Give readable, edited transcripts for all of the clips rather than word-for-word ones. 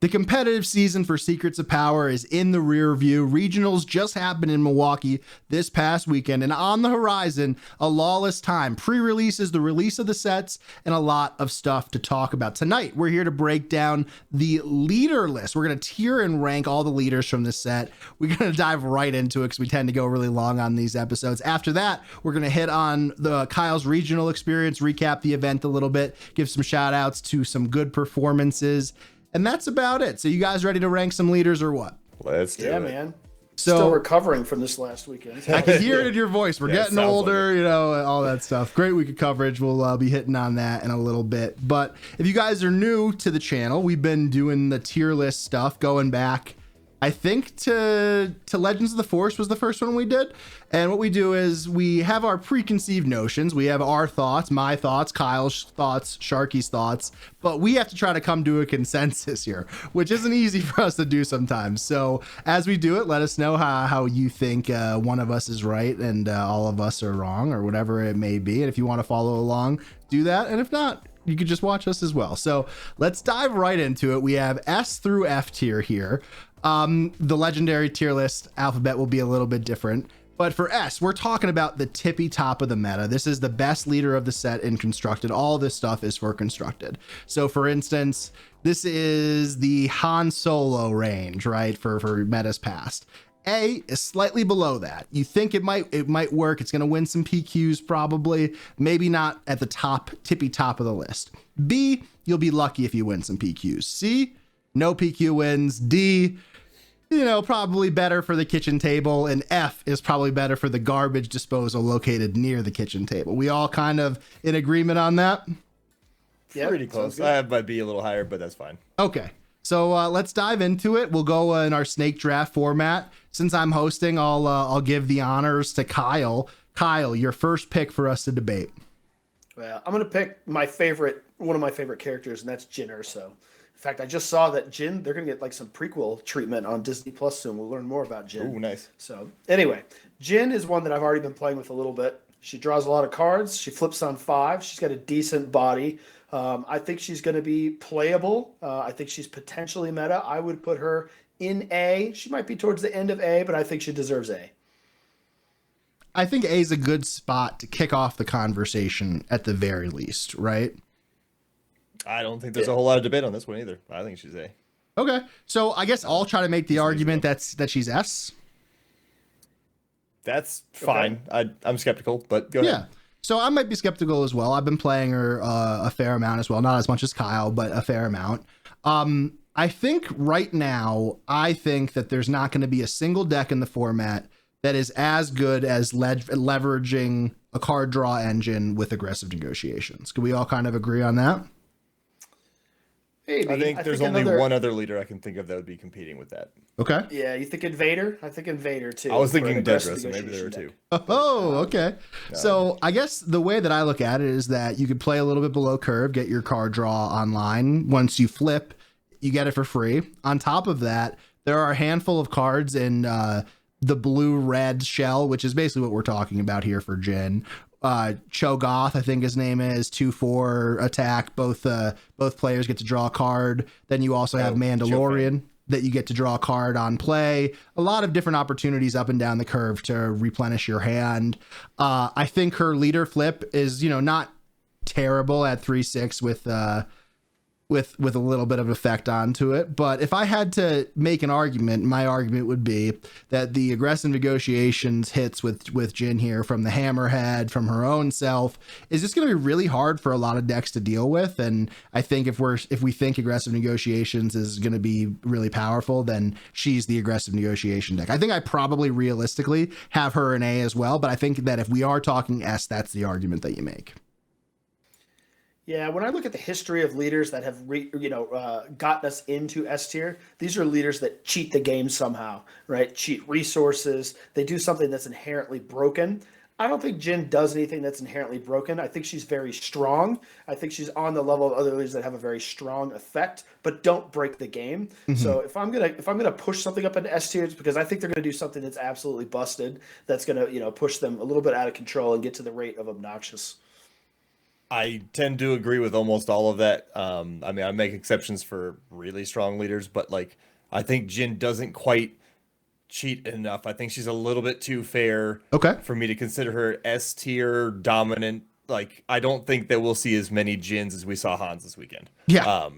The competitive season for Secrets of Power is in the rear view. Regionals just happened in Milwaukee this past weekend, and on the horizon, A Lawless Time. Pre-releases, the release of the sets, and a lot of stuff to talk about. Tonight, we're here to break down the leader list. We're going to tier and rank all the leaders from this set. We're going to dive right into it because we tend to go really long on these episodes. After that, we're going to hit on the Kyle's regional experience, recap the event a little bit, give some shout outs to some good performances. And that's about it. So you guys ready to rank some leaders or what? Let's do it. Yeah, man. So, still recovering from this last weekend. I can hear it in your voice. We're getting older, like you know, all that stuff. Great week of coverage. We'll be hitting on that in a little bit. But if you guys are new to the channel, we've been doing the tier list stuff going back, I think to Legends of the Force was the first one we did. And what we do is we have our preconceived notions. We have our thoughts, my thoughts, Kyle's thoughts, Sharkey's thoughts, but we have to try to come to a consensus here, which isn't easy for us to do sometimes. So as we do it, let us know how you think one of us is right and all of us are wrong or whatever it may be. And if you want to follow along, do that. And if not, you could just watch us as well. So let's dive right into it. We have S through F tier here. The legendary tier list alphabet will be a little bit different, but for S, we're talking about the tippy top of the meta. This is the best leader of the set in constructed. All this stuff is for constructed. So for instance, this is the Han Solo range, right? For metas past. A is slightly below that. You think it might work. It's going to win some PQs probably, maybe not at the tippy top of the list. B, you'll be lucky if you win some PQs. C, no PQ wins. D, you know, probably better for the kitchen table, and F is probably better for the garbage disposal located near the kitchen table. We all kind of in agreement on that? Yeah, pretty close. I have my B a little higher, but that's fine. Okay. So let's dive into it. We'll go in our snake draft format. Since I'm hosting, I'll give the honors to Kyle. Kyle, your first pick for us to debate. Well, I'm going to pick one of my favorite characters, and that's Jyn Erso. In fact, I just saw that Jyn, they're going to get like some prequel treatment on Disney Plus soon. We'll learn more about Jyn. Ooh, nice. So anyway, Jyn is one that I've already been playing with a little bit. She draws a lot of cards. She flips on 5. She's got a decent body. I think she's going to be playable. I think she's potentially meta. I would put her in A. She might be towards the end of A, but I think she deserves A. I think A is a good spot to kick off the conversation at the very least, right? I don't think there's a whole lot of debate on this one either. I think she's A. Okay, so I guess I'll try to make the argument that she's S. That's fine. Okay. I'm skeptical, but go ahead. Yeah, so I might be skeptical as well. I've been playing her a fair amount as well, not as much as Kyle, but a fair amount. I think right now, I think that there's not going to be a single deck in the format that is as good as leveraging a card draw engine with aggressive negotiations. Can we all kind of agree on that? Maybe. I think there's only one other leader I can think of that would be competing with that. Okay. Yeah, you think Invader? I think Invader too. I was thinking Gerrera, so maybe there were two. Oh, okay. So I guess the way that I look at it is that you could play a little bit below curve, get your card draw online. Once you flip, you get it for free. On top of that, there are a handful of cards in the blue-red shell, which is basically what we're talking about here for Jyn. Cho'Gath, I think his name is, 2/4 attack. Both players get to draw a card. Then you also have Mandalorian that you get to draw a card on play. A lot of different opportunities up and down the curve to replenish your hand. I think her leader flip is, not terrible at 3/6 with a little bit of effect onto it. But if I had to make an argument, my argument would be that the aggressive negotiations hits with Jyn here from the Hammerhead, from her own self, is just going to be really hard for a lot of decks to deal with. And I think if we think aggressive negotiations is going to be really powerful, then she's the aggressive negotiation deck. I think I probably realistically have her in A as well, but I think that if we are talking S, that's the argument that you make. Yeah, when I look at the history of leaders that have gotten us into S tier, these are leaders that cheat the game somehow, right? Cheat resources. They do something that's inherently broken. I don't think Jyn does anything that's inherently broken. I think she's very strong. I think she's on the level of other leaders that have a very strong effect, but don't break the game. Mm-hmm. So if I'm gonna push something up into S tier, it's because I think they're gonna do something that's absolutely busted. That's gonna push them a little bit out of control and get to the rate of obnoxious. I tend to agree with almost all of that. I mean, I make exceptions for really strong leaders, but like I think Jyn doesn't quite cheat enough. I think she's a little bit too fair Okay. for me to consider her S tier dominant. Like I don't think that we'll see as many Jins as we saw Hans this weekend. Yeah.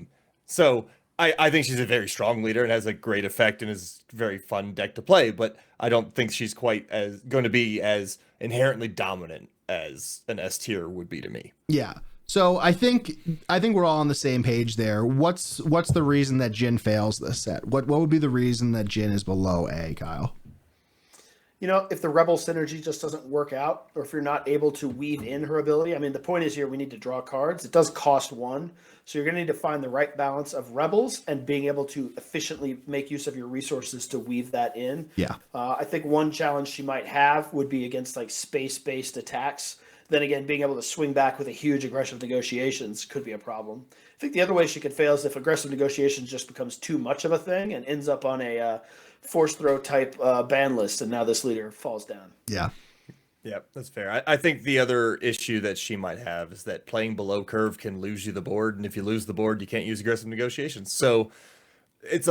So I think she's a very strong leader and has a great effect and is a very fun deck to play, but I don't think she's quite as going to be as inherently dominant as an S tier would be to me. Yeah. So I think we're all on the same page there. What's the reason that Jyn fails this set? What would be the reason that Jyn is below A, Kyle? You know, if the Rebel synergy just doesn't work out, or if you're not able to weave in her ability, I mean, the point is here we need to draw cards. It does cost 1, so you're going to need to find the right balance of Rebels and being able to efficiently make use of your resources to weave that in. Yeah. I think one challenge she might have would be against like space-based attacks. Then again, being able to swing back with a huge aggressive negotiations could be a problem. I think the other way she could fail is if aggressive negotiations just becomes too much of a thing and ends up on a force throw type ban list, and now this leader falls down. Yeah. Yeah, that's fair. I think the other issue that she might have is that playing below curve can lose you the board, and if you lose the board, you can't use aggressive negotiations. So it's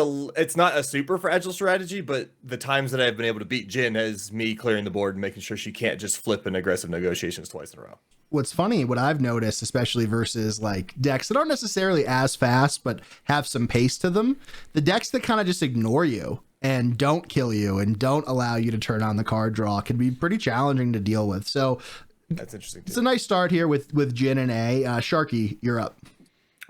not a super fragile strategy, but the times that I've been able to beat Jyn has me clearing the board and making sure she can't just flip an aggressive negotiations twice in a row. What's funny, what I've noticed, especially versus like decks that aren't necessarily as fast but have some pace to them, the decks that kind of just ignore you and don't kill you and don't allow you to turn on the card draw can be pretty challenging to deal with. So that's interesting too. It's a nice start here with Jyn and A. Sharkey, you're up.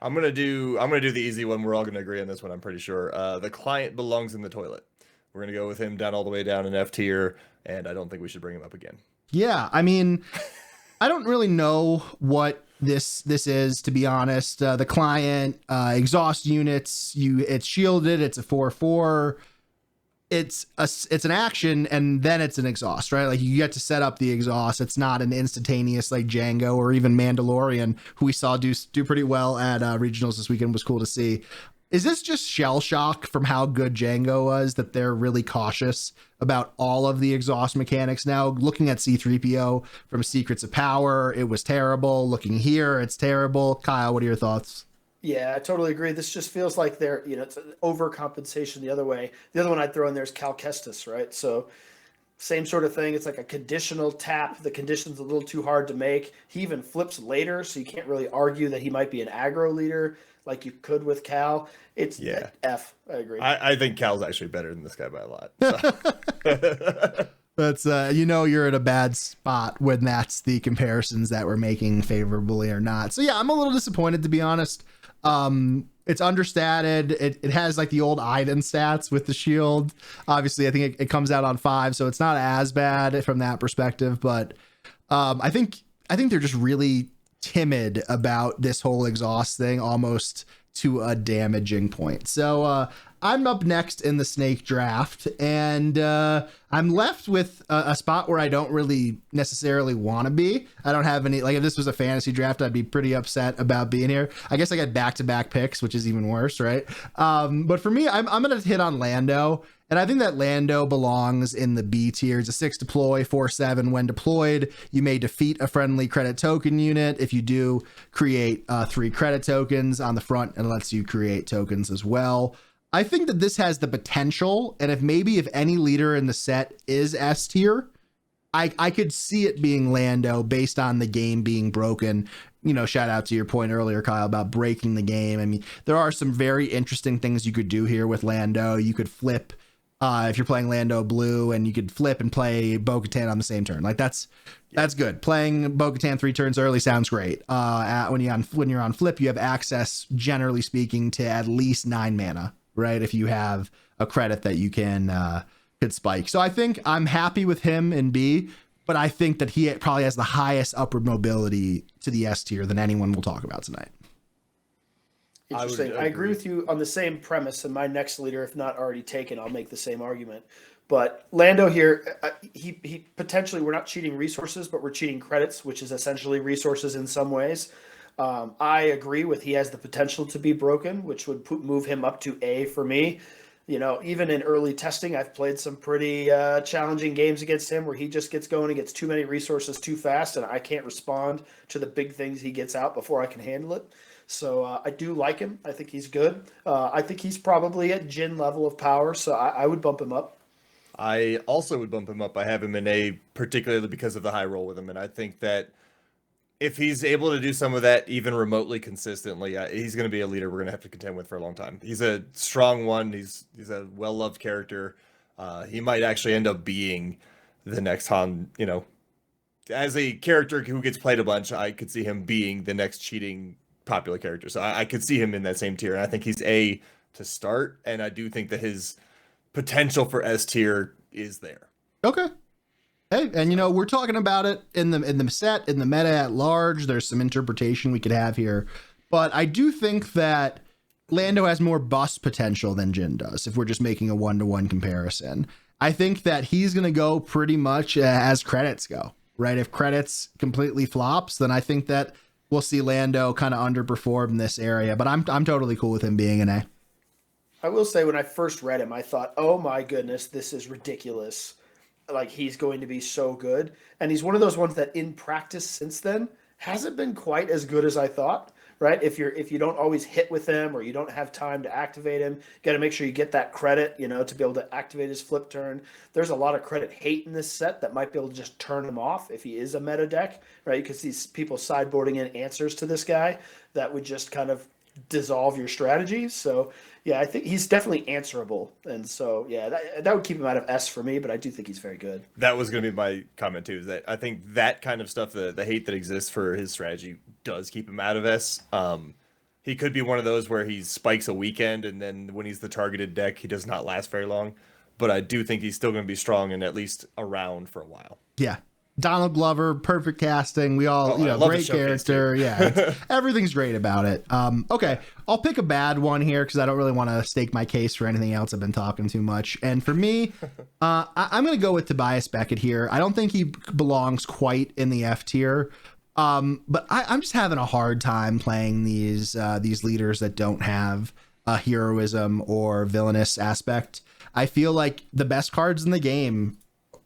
I'm gonna do the easy one. We're all gonna agree on this one, I'm pretty sure. The client belongs in the toilet. We're gonna go with him down all the way down in F tier, and I don't think we should bring him up again. Yeah, I mean, I don't really know what this is, to be honest. The client exhaust units, it's shielded. It's a 4/4. It's an action, and then it's an exhaust, right? Like you get to set up the exhaust. It's not an instantaneous like Django or even Mandalorian, who we saw do pretty well at regionals this weekend. Was cool to see. Is this just shell shock from how good Django was that they're really cautious about all of the exhaust mechanics now? Looking at C-3PO from Secrets of Power, it was terrible. Looking here, it's terrible. Kyle, what are your thoughts? Yeah, I totally agree. This just feels like it's an overcompensation the other way. The other one I'd throw in there is Cal Kestis, right? So same sort of thing. It's like a conditional tap. The condition's a little too hard to make. He even flips later, so you can't really argue that he might be an aggro leader like you could with Cal. It's F. I agree. I think Cal's actually better than this guy by a lot. So. That's you're in a bad spot when that's the comparisons that we're making favorably or not. So yeah, I'm a little disappointed, to be honest. It's understated. It has like the old Iden stats with the shield. Obviously, I think it comes out on 5, so it's not as bad from that perspective. But I think they're just really timid about this whole exhaust thing, almost to a damaging point. So I'm up next in the snake draft, and I'm left with a spot where I don't really necessarily want to be. I don't have any, like if this was a fantasy draft, I'd be pretty upset about being here. I guess I got back-to-back picks, which is even worse, right? But for me, I'm going to hit on Lando. And I think that Lando belongs in the B tier. It's a 6 deploy, 4/7. When deployed, you may defeat a friendly credit token unit. If you do, create 3 credit tokens on the front, and lets you create tokens as well. I think that this has the potential, and if any leader in the set is S tier, I could see it being Lando based on the game being broken. Shout out to your point earlier, Kyle, about breaking the game. I mean, there are some very interesting things you could do here with Lando. You could flip if you're playing Lando blue, and you could flip and play Bo-Katan on the same turn. Like that's good. Playing Bo-Katan 3 turns early sounds great. When you're on flip, you have access, generally speaking, to at least 9 mana, right? If you have a credit that you could spike. So I think I'm happy with him in B, but I think that he probably has the highest upward mobility to the S tier than anyone we'll talk about tonight. Interesting. I agree with you on the same premise, and my next leader, if not already taken, I'll make the same argument. But Lando here, he potentially, we're not cheating resources, but we're cheating credits, which is essentially resources in some ways. I agree with he has the potential to be broken, which would move him up to A for me. Even in early testing, I've played some pretty challenging games against him where he just gets going and gets too many resources too fast, and I can't respond to the big things he gets out before I can handle it. So I do like him. I think he's good. I think he's probably at Jyn level of power, so I would bump him up. I also would bump him up. I have him in A, particularly because of the high roll with him, and I think that if he's able to do some of that even remotely consistently, he's going to be a leader we're going to have to contend with for a long time. He's a strong one. He's a well-loved character. He might actually end up being the next Han, as a character who gets played a bunch, I could see him being the next cheating popular character. So I could see him in that same tier. And I think he's A to start, and I do think that his potential for S tier is there. Okay. Hey, and we're talking about it in the set, in the meta at large. There's some interpretation we could have here, but I do think that Lando has more bust potential than Jyn does. If we're just making a 1-to-1 comparison, I think that he's going to go pretty much as credits go, right? If credits completely flops, then I think that we'll see Lando kind of underperform in this area. But I'm totally cool with him being an A. I will say when I first read him, I thought, oh my goodness, this is ridiculous. Like, he's going to be so good. And he's one of those ones that in practice since then hasn't been quite as good as I thought, right? If you don't always hit with him or you don't have time to activate him, you got to make sure you get that credit, to be able to activate his flip turn. There's a lot of credit hate in this set that might be able to just turn him off if he is a meta deck, right? You can see people sideboarding in answers to this guy that would just kind of dissolve your strategy. So yeah, I think he's definitely answerable, and so yeah, that would keep him out of S for me, but I do think he's very good. That was going to be my comment too, is that I think that kind of stuff, the hate that exists for his strategy does keep him out of S. He could be one of those where he spikes a weekend, and then when he's the targeted deck, he does not last very long, but I do think he's still going to be strong and at least around for a while. Yeah. Donald Glover, perfect casting. We all, great character. Yeah, everything's great about it. Okay, I'll pick a bad one here because I don't really want to stake my case for anything else. I've been talking too much. And for me, I'm going to go with Tobias Beckett here. I don't think he belongs quite in the F tier. But I'm just having a hard time playing these leaders that don't have a heroism or villainous aspect. I feel like the best cards in the game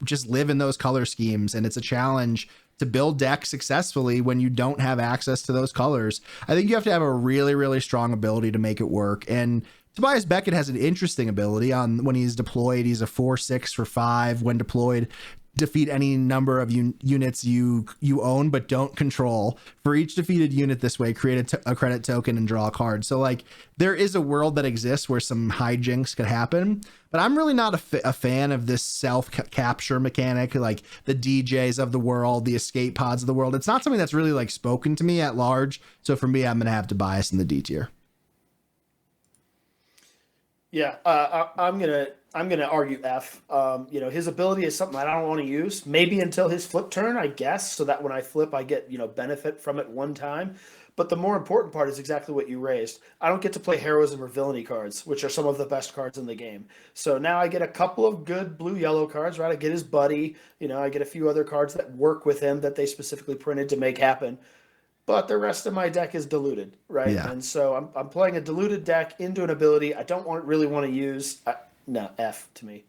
just live in those color schemes, and it's a challenge to build decks successfully when you don't have access to those colors. I think you have to have a really, really strong ability to make it work. And Tobias Beckett has an interesting ability on when he's deployed. He's a 4/6 for 5 when deployed. Defeat any number of units you own but don't control. For each defeated unit this way, create a credit token and draw a card. So like there is a world that exists where some hijinks could happen, but I'm really not a fan of this self-capture mechanic, like the DJs of the world, the escape pods of the world. It's not something that's really like spoken to me at large. So for me, I'm going to have Tobias in the D tier. Yeah, I'm gonna argue F. His ability is something I don't want to use. Maybe until his flip turn, I guess, so that when I flip, I get benefit from it one time. But the more important part is exactly what you raised. I don't get to play heroism or villainy cards, which are some of the best cards in the game. So now I get a couple of good blue-yellow cards, right? I get his buddy. I get a few other cards that work with him that they specifically printed to make happen. But the rest of my deck is diluted, right? Yeah. And so I'm playing a diluted deck into an ability I don't really want to use. No, F to me.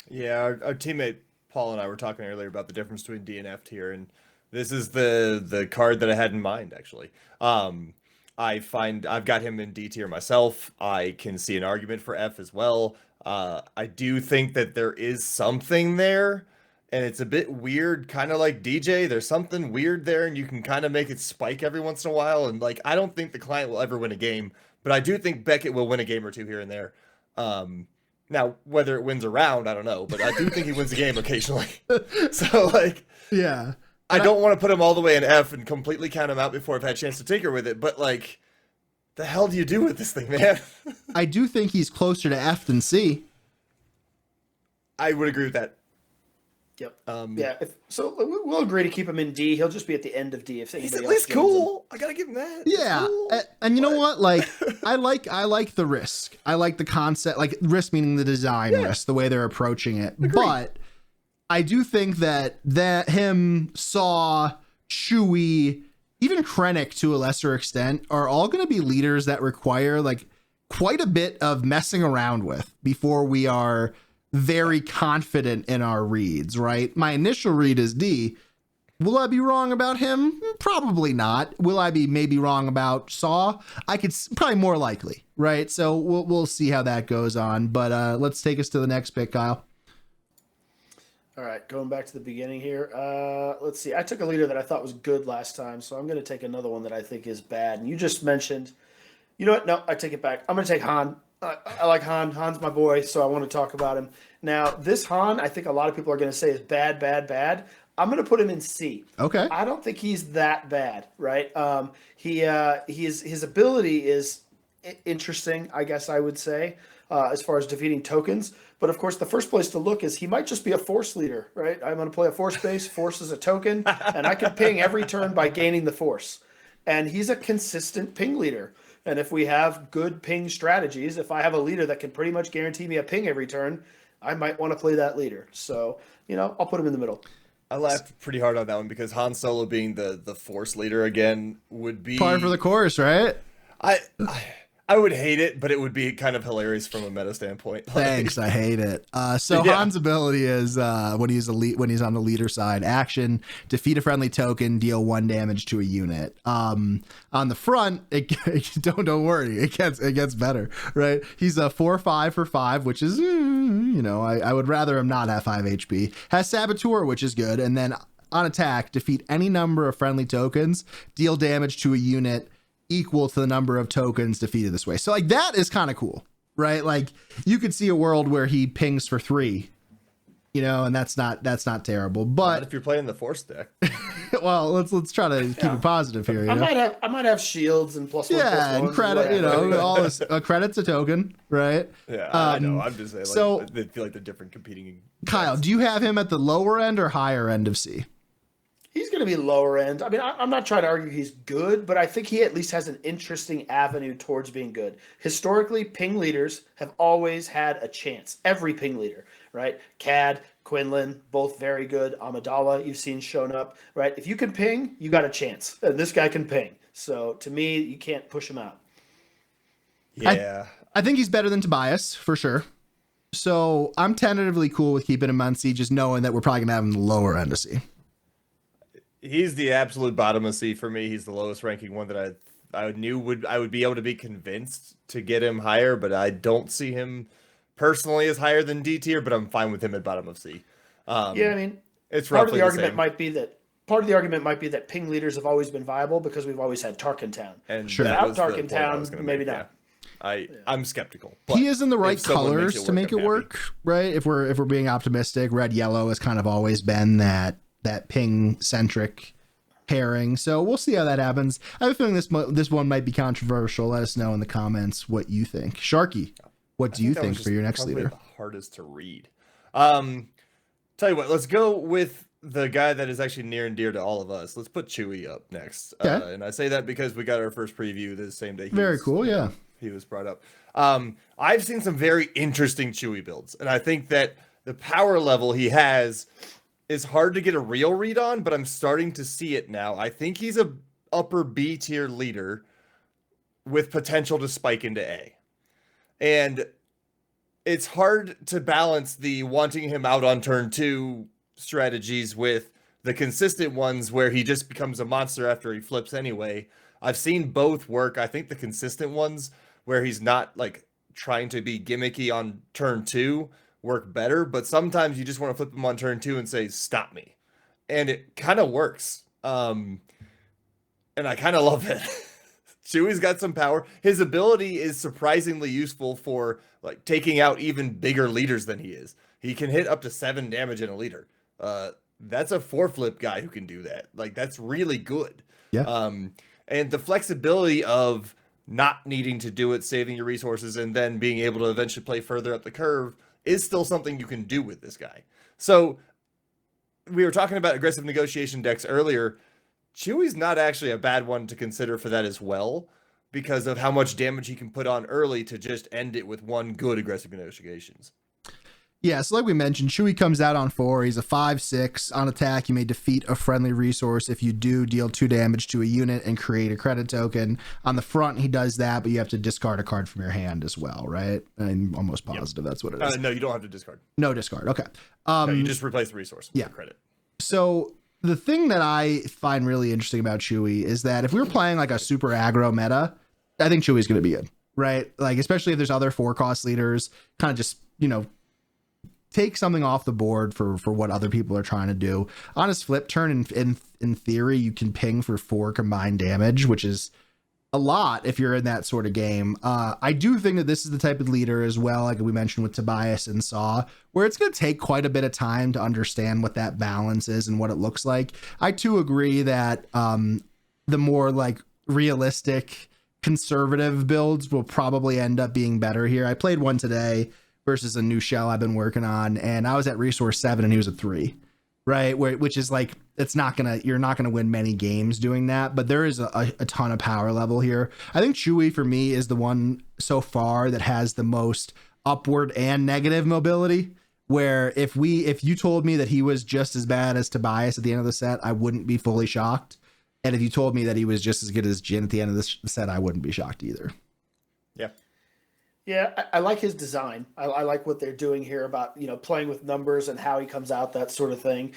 Yeah, our teammate Paul and I were talking earlier about the difference between D and F tier, and this is the card that I had in mind, actually. I find I've got him in D tier myself. I can see an argument for F as well. I do think that there is something there, and it's a bit weird, kind of like DJ. There's something weird there, and you can kind of make it spike every once in a while. And like, I don't think the client will ever win a game, but I do think Beckett will win a game or two here and there. Now, whether it wins a round, I don't know, but I do think he wins a game occasionally. So like, yeah, I don't want to put him all the way in F and completely count him out before I've had a chance to tinker with it. But like, the hell do you do with this thing, man? I do think he's closer to F than C. I would agree with that. Yep. So we'll agree to keep him in D. He'll just be at the end of D if he's at least cool. I gotta give him that. Yeah, cool. And you know what? Like, I like the risk. I like the concept, like risk meaning the design risk, the way they're approaching it. Agreed. But I do think that him, Saw, Chewie, even Krennic to a lesser extent are all going to be leaders that require like quite a bit of messing around with before we are very confident in our reads, right? My initial read is D. Will I be wrong about him? Probably not. Will I be maybe wrong about Saw? Probably more likely, right? So we'll see how that goes on. But let's take us to the next pick, Kyle. All right, going back to the beginning here. Let's see. I took a leader that I thought was good last time, so I'm going to take another one that I think is bad. And you just mentioned, you know what? No, I take it back. I'm going to take Han. I like Han. Han's my boy, so I want to talk about him. Now, this Han, I think a lot of people are going to say is bad, bad, bad. I'm going to put him in C. Okay. I don't think he's that bad, right? His ability is interesting, I guess I would say, as far as defeating tokens. But of course, the first place to look is he might just be a Force leader, right? I'm going to play a Force base. Force is a token, and I can ping every turn by gaining the Force. And he's a consistent ping leader. And if we have good ping strategies, if I have a leader that can pretty much guarantee me a ping every turn, I might want to play that leader. So, I'll put him in the middle. I laughed pretty hard on that one because Han Solo being the Force leader again would be par for the course, right? I would hate it, but it would be kind of hilarious from a meta standpoint. Thanks, I hate it. So yeah. Han's ability is when he's on the leader side, action, defeat a friendly token, deal 1 damage to a unit. On the front, don't worry, it gets better, right? He's a 4/5 for 5, which is I would rather him not have 5 HP. Has Saboteur, which is good, and then on attack, defeat any number of friendly tokens, deal damage to a unit equal to the number of tokens defeated this way. So like that is kind of cool, right? Like you could see a world where he pings for 3, and that's not terrible. But if you're playing the Force deck, well, let's try to keep it positive here. I might have shields and plus 1, and credit, all this credit's a token, right? Yeah, I know. I'm just saying. So they feel like they're different competing. Kyle, do you have him at the lower end or higher end of C? He's going to be lower end. I mean, I'm not trying to argue he's good, but I think he at least has an interesting avenue towards being good. Historically, ping leaders have always had a chance. Every ping leader, right? Cad, Quinlan, both very good. Amidala, you've seen shown up, right? If you can ping, you got a chance. And this guy can ping. So to me, you can't push him out. Yeah. I think he's better than Tobias, for sure. So I'm tentatively cool with keeping him on C, just knowing that we're probably going to have him in the lower end of C. He's the absolute bottom of C for me. He's the lowest ranking one that I knew I would be able to be convinced to get him higher, but I don't see him personally as higher than D tier, but I'm fine with him at bottom of C. I mean, it's part of the argument might be that ping leaders have always been viable because we've always had Tarkin Town. And sure. Without Tarkin Town, maybe not. Yeah. I'm skeptical. He is in the right colors to make it work, right? If we're being optimistic, red yellow has kind of always been that ping centric pairing. So we'll see how that happens. I have a feeling this one might be controversial. Let us know in the comments what you think. Sharkey, what do you think for your next leader? The hardest to read. Tell you what, let's go with the guy that is actually near and dear to all of us. Let's put Chewie up next. Okay. And I say that because we got our first preview the same day. Very cool. Yeah. He was brought up. I've seen some very interesting Chewie builds, and I think that the power level he has is hard to get a real read on, but I'm starting to see it now. I think he's a upper B tier leader with potential to spike into A. And it's hard to balance the wanting him out on turn 2 strategies with the consistent ones where he just becomes a monster after he flips anyway. I've seen both work. I think the consistent ones where he's not like trying to be gimmicky on turn 2 work better, but sometimes you just want to flip him on turn 2 and say, stop me. And it kind of works. And I kind of love it. Chewie's got some power. His ability is surprisingly useful for like taking out even bigger leaders than he is. He can hit up to 7 damage in a leader. That's a 4-flip guy who can do that. Like that's really good. Yeah. And the flexibility of not needing to do it, saving your resources, and then being able to eventually play further up the curve is still something you can do with this guy. So we were talking about aggressive negotiation decks earlier. Chewie's not actually a bad one to consider for that as well, because of how much damage he can put on early to just end it with one good aggressive negotiations. Yeah, so like we mentioned, Chewie comes out on 4. He's a 5/6. On attack, you may defeat a friendly resource. If you do, deal 2 damage to a unit and create a credit token. On the front, he does that, but you have to discard a card from your hand as well, right? I'm almost positive that's what it is. No, you don't have to discard. No discard. Okay. No, you just replace the resource with yeah. the credit. So the thing that I find really interesting about Chewie is that if we were playing like a super aggro meta, I think Chewie's going to be good, right? Like, especially if there's other 4-cost leaders, kind of just, take something off the board for what other people are trying to do. On his flip turn, in theory, you can ping for 4 combined damage, which is a lot if you're in that sort of game. I do think that this is the type of leader as well, like we mentioned with Tobias and Saw, where it's going to take quite a bit of time to understand what that balance is and what it looks like. I too agree that the more like realistic conservative builds will probably end up being better here. I played one today versus a new shell I've been working on, and I was at resource 7 and he was a 3, right? Which is like, you're not gonna win many games doing that, but there is a ton of power level here. I think Chewie for me is the one so far that has the most upward and negative mobility, where if you told me that he was just as bad as Tobias at the end of the set, I wouldn't be fully shocked. And if you told me that he was just as good as Jyn at the end of this set, I wouldn't be shocked either. Yeah. Yeah, I like his design. I like what they're doing here about, playing with numbers and how he comes out, that sort of thing.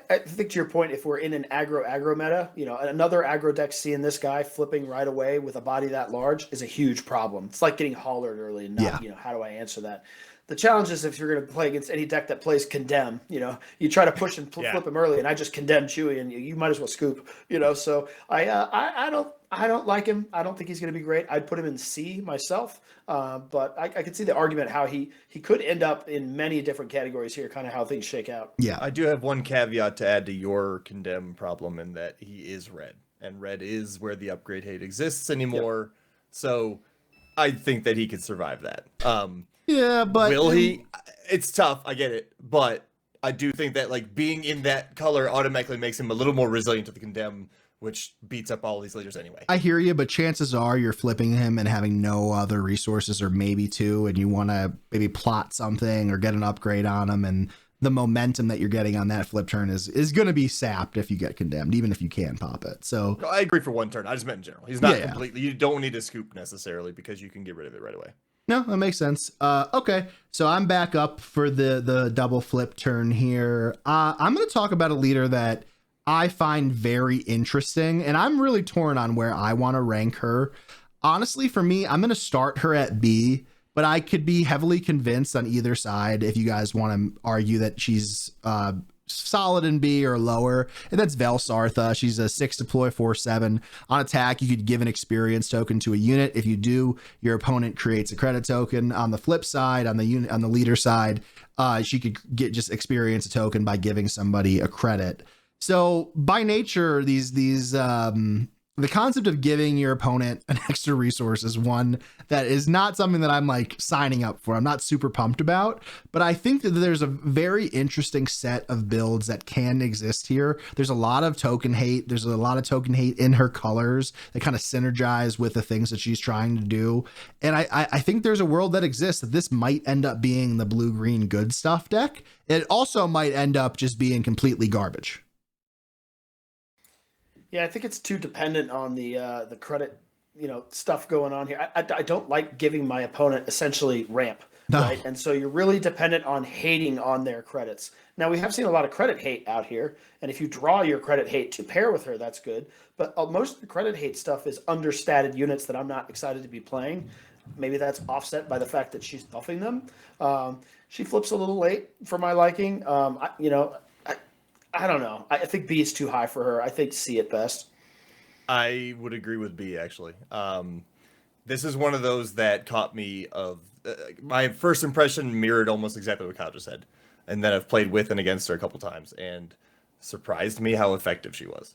I think to your point, if we're in an aggro meta, another aggro deck seeing this guy flipping right away with a body that large is a huge problem. It's like getting hollered early and not, how do I answer that? The challenge is if you're going to play against any deck that plays condemn, you try to push and flip him early, and I just condemn Chewie, and you might as well scoop, So I don't like him. I don't think he's going to be great. I'd put him in C myself, but I could see the argument how he could end up in many different categories here, kind of how things shake out. Yeah, I do have one caveat to add to your condemn problem in that he is red, and red is where the upgrade hate exists anymore. Yep. So I think that he could survive that. Yeah, but will he? It's tough. I get it, but I do think that like being in that color automatically makes him a little more resilient to the condemn, which beats up all these leaders anyway. I hear you, but chances are you're flipping him and having no other resources, or maybe 2, and you want to maybe plot something or get an upgrade on him, and the momentum that you're getting on that flip turn is going to be sapped if you get condemned, even if you can pop it. So I agree for one turn. I just meant in general. He's not completely. You don't need to scoop necessarily because you can get rid of it right away. No, that makes sense. Okay, so I'm back up for the double flip turn here. I'm going to talk about a leader that I find very interesting, and I'm really torn on where I want to rank her. Honestly, for me, I'm going to start her at B, but I could be heavily convinced on either side if you guys want to argue that she's solid in B or lower, and that's Valartha. She's a 6 deploy 4/7. On attack, you could give an experience token to a unit. If you do, your opponent creates a credit token. On the flip side, on the leader side, she could get just experience a token by giving somebody a credit. So by nature, the concept of giving your opponent an extra resource is one that is not something that I'm like signing up for. I'm not super pumped about, but I think that there's a very interesting set of builds that can exist here. There's a lot of token hate. There's a lot of token hate in her colors that kind of synergize with the things that she's trying to do. And I think there's a world that exists that this might end up being the blue-green good stuff deck. It also might end up just being completely garbage. Yeah, I think it's too dependent on the credit, stuff going on here. I don't like giving my opponent essentially ramp, right? And so you're really dependent on hating on their credits. Now, we have seen a lot of credit hate out here, and if you draw your credit hate to pair with her, that's good. But most of the credit hate stuff is understated units that I'm not excited to be playing. Maybe that's offset by the fact that she's buffing them. She flips a little late for my liking. I don't know. I think B is too high for her. I think C at best. I would agree with B, actually. This is one of those that caught me of... my first impression mirrored almost exactly what Kyle just said. And then I've played with and against her a couple times, and surprised me how effective she was.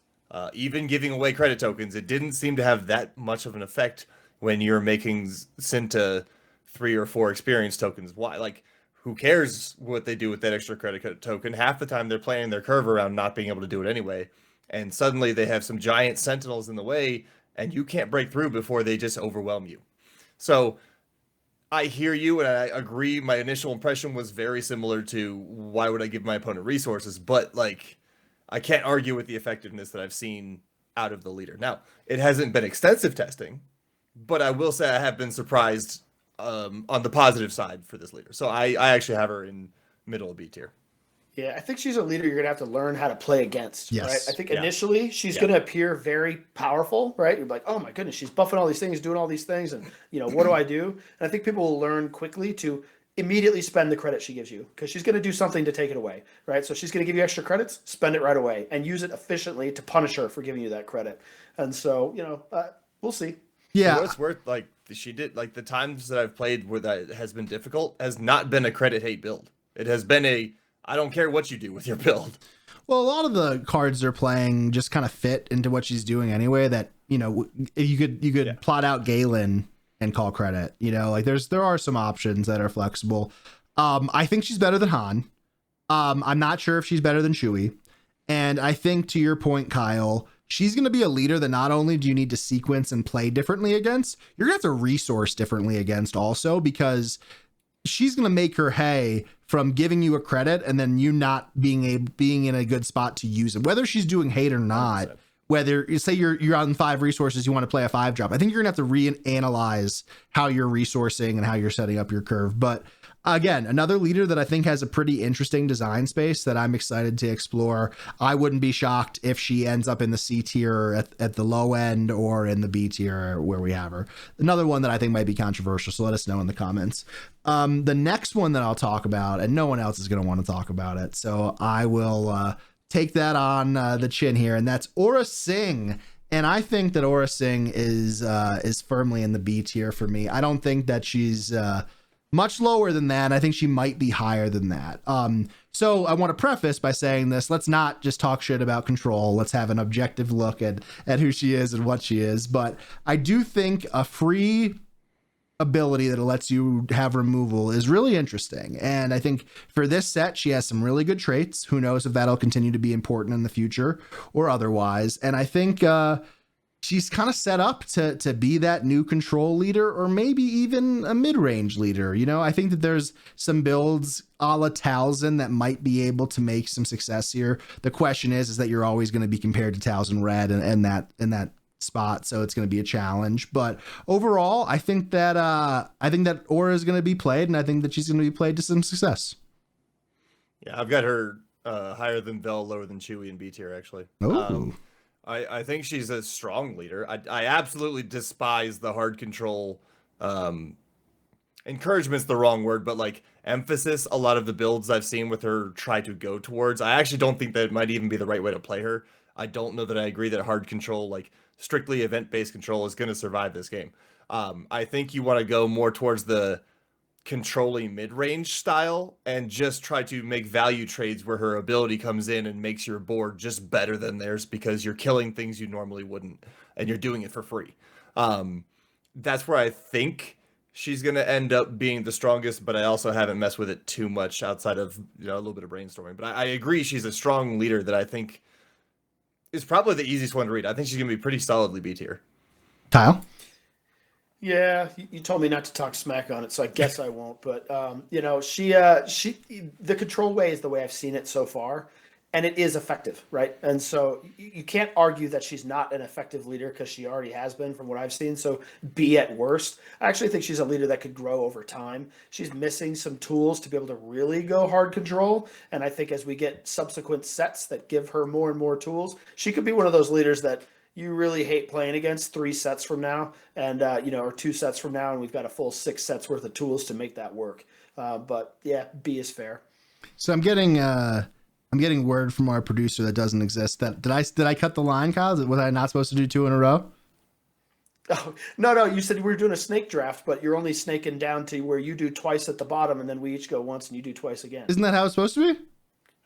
Even giving away credit tokens, it didn't seem to have that much of an effect when you're making Cinta 3 or 4 experience tokens. Why? Like, who cares what they do with that extra credit token? Half the time they're planning their curve around not being able to do it anyway. And suddenly they have some giant sentinels in the way, and you can't break through before they just overwhelm you. So I hear you, and I agree. My initial impression was very similar to why would I give my opponent resources, but like I can't argue with the effectiveness that I've seen out of the leader. Now, it hasn't been extensive testing, but I will say I have been surprised on the positive side for this leader. So I actually have her in middle of B tier. Yeah, I think she's a leader you're going to have to learn how to play against, Yes. right? I think initially she's going to appear very powerful, right? You're like, oh my goodness, she's buffing all these things, doing all these things, and, what do I do? And I think people will learn quickly to immediately spend the credit she gives you because she's going to do something to take it away, right? So she's going to give you extra credits, spend it right away, and use it efficiently to punish her for giving you that credit. And so, we'll see. Yeah. For what it's worth, like, she did, like, the times that I've played where that has been difficult has not been a credit hate build. It has been I don't care what you do with your build. Well, a lot of the cards they're playing just kind of fit into what she's doing anyway. That you could plot out Galen and call credit. Like there are some options that are flexible. I think she's better than Han. I'm not sure if she's better than Chewie. And I think to your point, Kyle, she's going to be a leader that not only do you need to sequence and play differently against, you're going to have to resource differently against also, because she's going to make her hay from giving you a credit and then you not being in a good spot to use it, whether she's doing hate or not. 100%. Whether you say you're on 5 resources, you want to play a 5 drop, I think you're gonna have to reanalyze how you're resourcing and how you're setting up your curve. But again, another leader that I think has a pretty interesting design space that I'm excited to explore. I wouldn't be shocked if she ends up in the C tier at the low end or in the B tier where we have her. Another one that I think might be controversial, so let us know in the comments. The next one that I'll talk about, and no one else is going to want to talk about it, so I will take that on the chin here, and that's Aurra Sing. And I think that Aurra Sing is firmly in the B tier for me. I don't think that she's much lower than that. I think she might be higher than that. So I want to preface by saying this. Let's not just talk shit about control. Let's have an objective look at who she is and what she is. But I do think a free ability that lets you have removal is really interesting. And I think for this set, she has some really good traits. Who knows if that'll continue to be important in the future or otherwise. And I think she's kind of set up to be that new control leader, or maybe even a mid-range leader. I think that there's some builds a la Talzin that might be able to make some success here. The question is that you're always going to be compared to Talzin Red and that spot, so it's going to be a challenge. But overall, I think that Aurra is going to be played, and I think that she's going to be played to some success. Yeah, I've got her higher than Vel, lower than Chewie in B tier, actually. Oh. I think she's a strong leader. I absolutely despise the hard control. Encouragement's the wrong word, but like emphasis. A lot of the builds I've seen with her try to go towards. I actually don't think that might even be the right way to play her. I don't know that I agree that hard control, like strictly event-based control, is going to survive this game. I think you want to go more towards the controlling mid-range style and just try to make value trades where her ability comes in and makes your board just better than theirs because you're killing things you normally wouldn't and you're doing it for free. That's where I think she's going to end up being the strongest, but I also haven't messed with it too much outside of a little bit of brainstorming. But I agree she's a strong leader that I think is probably the easiest one to read. I think she's going to be pretty solidly B tier. Kyle? Yeah, you told me not to talk smack on it, so I guess I won't. But she the control way is the way I've seen it so far, and it is effective, right? And so you can't argue that she's not an effective leader because she already has been from what I've seen. So B at worst. I actually think she's a leader that could grow over time. She's missing some tools to be able to really go hard control, and I think as we get subsequent sets that give her more and more tools, she could be one of those leaders that you really hate playing against 3 sets from now and, or 2 sets from now, and we've got a full 6 sets worth of tools to make that work. But yeah, B is fair. So I'm getting word from our producer that doesn't exist. That did I cut the line, Kyle? Was I not supposed to do 2 in a row? Oh, no. You said we were doing a snake draft, but you're only snaking down to where you do twice at the bottom, and then we each go once, and you do twice again. Isn't that how it's supposed to be?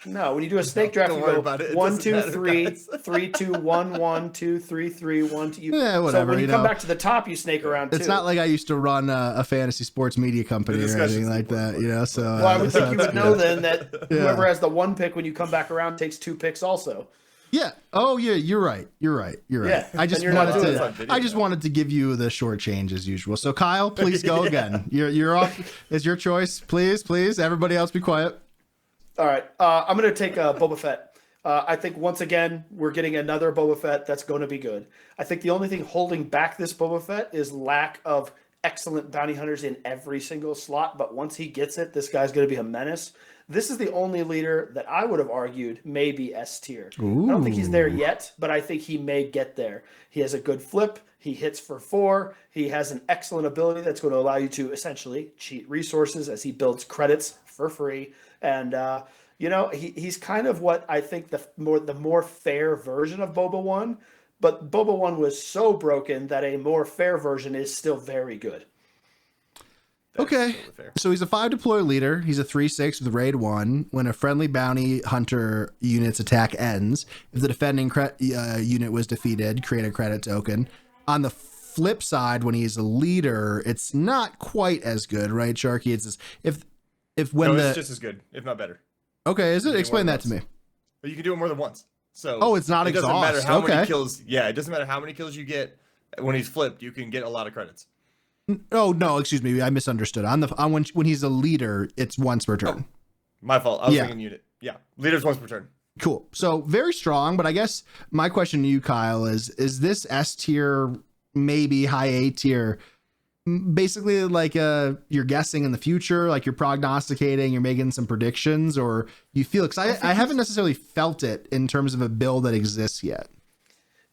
No, when you do a snake draft, you go 1, 2, 3, 3, 2, 1, 1, 2, 3, 3, 1, 2. Yeah, whatever. So when you come back to the top, you snake around too. It's not like I used to run a fantasy sports media company or anything like that, So well, I would think you would know then that whoever has the 1 pick when you come back around takes 2 picks also. Yeah. Oh yeah, you're right. Yeah, I just and you're not wanted doing to. that. I just wanted to give you the short change as usual. So Kyle, please go again. You're off. It's your choice. Please. Everybody else, be quiet. All right. I'm going to take Boba Fett. I think once again, we're getting another Boba Fett that's going to be good. I think the only thing holding back this Boba Fett is lack of excellent bounty hunters in every single slot. But once he gets it, this guy's going to be a menace. This is the only leader that I would have argued may be S tier. I don't think he's there yet, but I think he may get there. He has a good flip. He hits for 4. He has an excellent ability that's going to allow you to essentially cheat resources as he builds credits for free. And, he's kind of what I think the more fair version of Boba 1, but Boba 1 was so broken that a more fair version is still very good. Okay, so he's a 5 deploy leader. He's a 3/6 with raid 1. When a friendly bounty hunter unit's attack ends, if the defending unit was defeated, create a credit token. On the flip side, when he's a leader, it's not quite as good, right, Sharkey? It's just, it's just as good, if not better. Okay, is it? Explain that to me. But you can do it more than once. So it's not exhaust. It doesn't matter how many kills. Yeah, it doesn't matter how many kills you get when he's flipped. You can get a lot of credits. Oh no, excuse me, I misunderstood. On when he's a leader, it's once per turn. Oh, my fault. I was thinking unit. Yeah, leaders once per turn. Cool. So very strong, but I guess my question to you, Kyle, is this S tier, maybe high A tier, basically like you're guessing in the future, like you're prognosticating, you're making some predictions, or you feel? Because I haven't necessarily felt it in terms of a build that exists yet.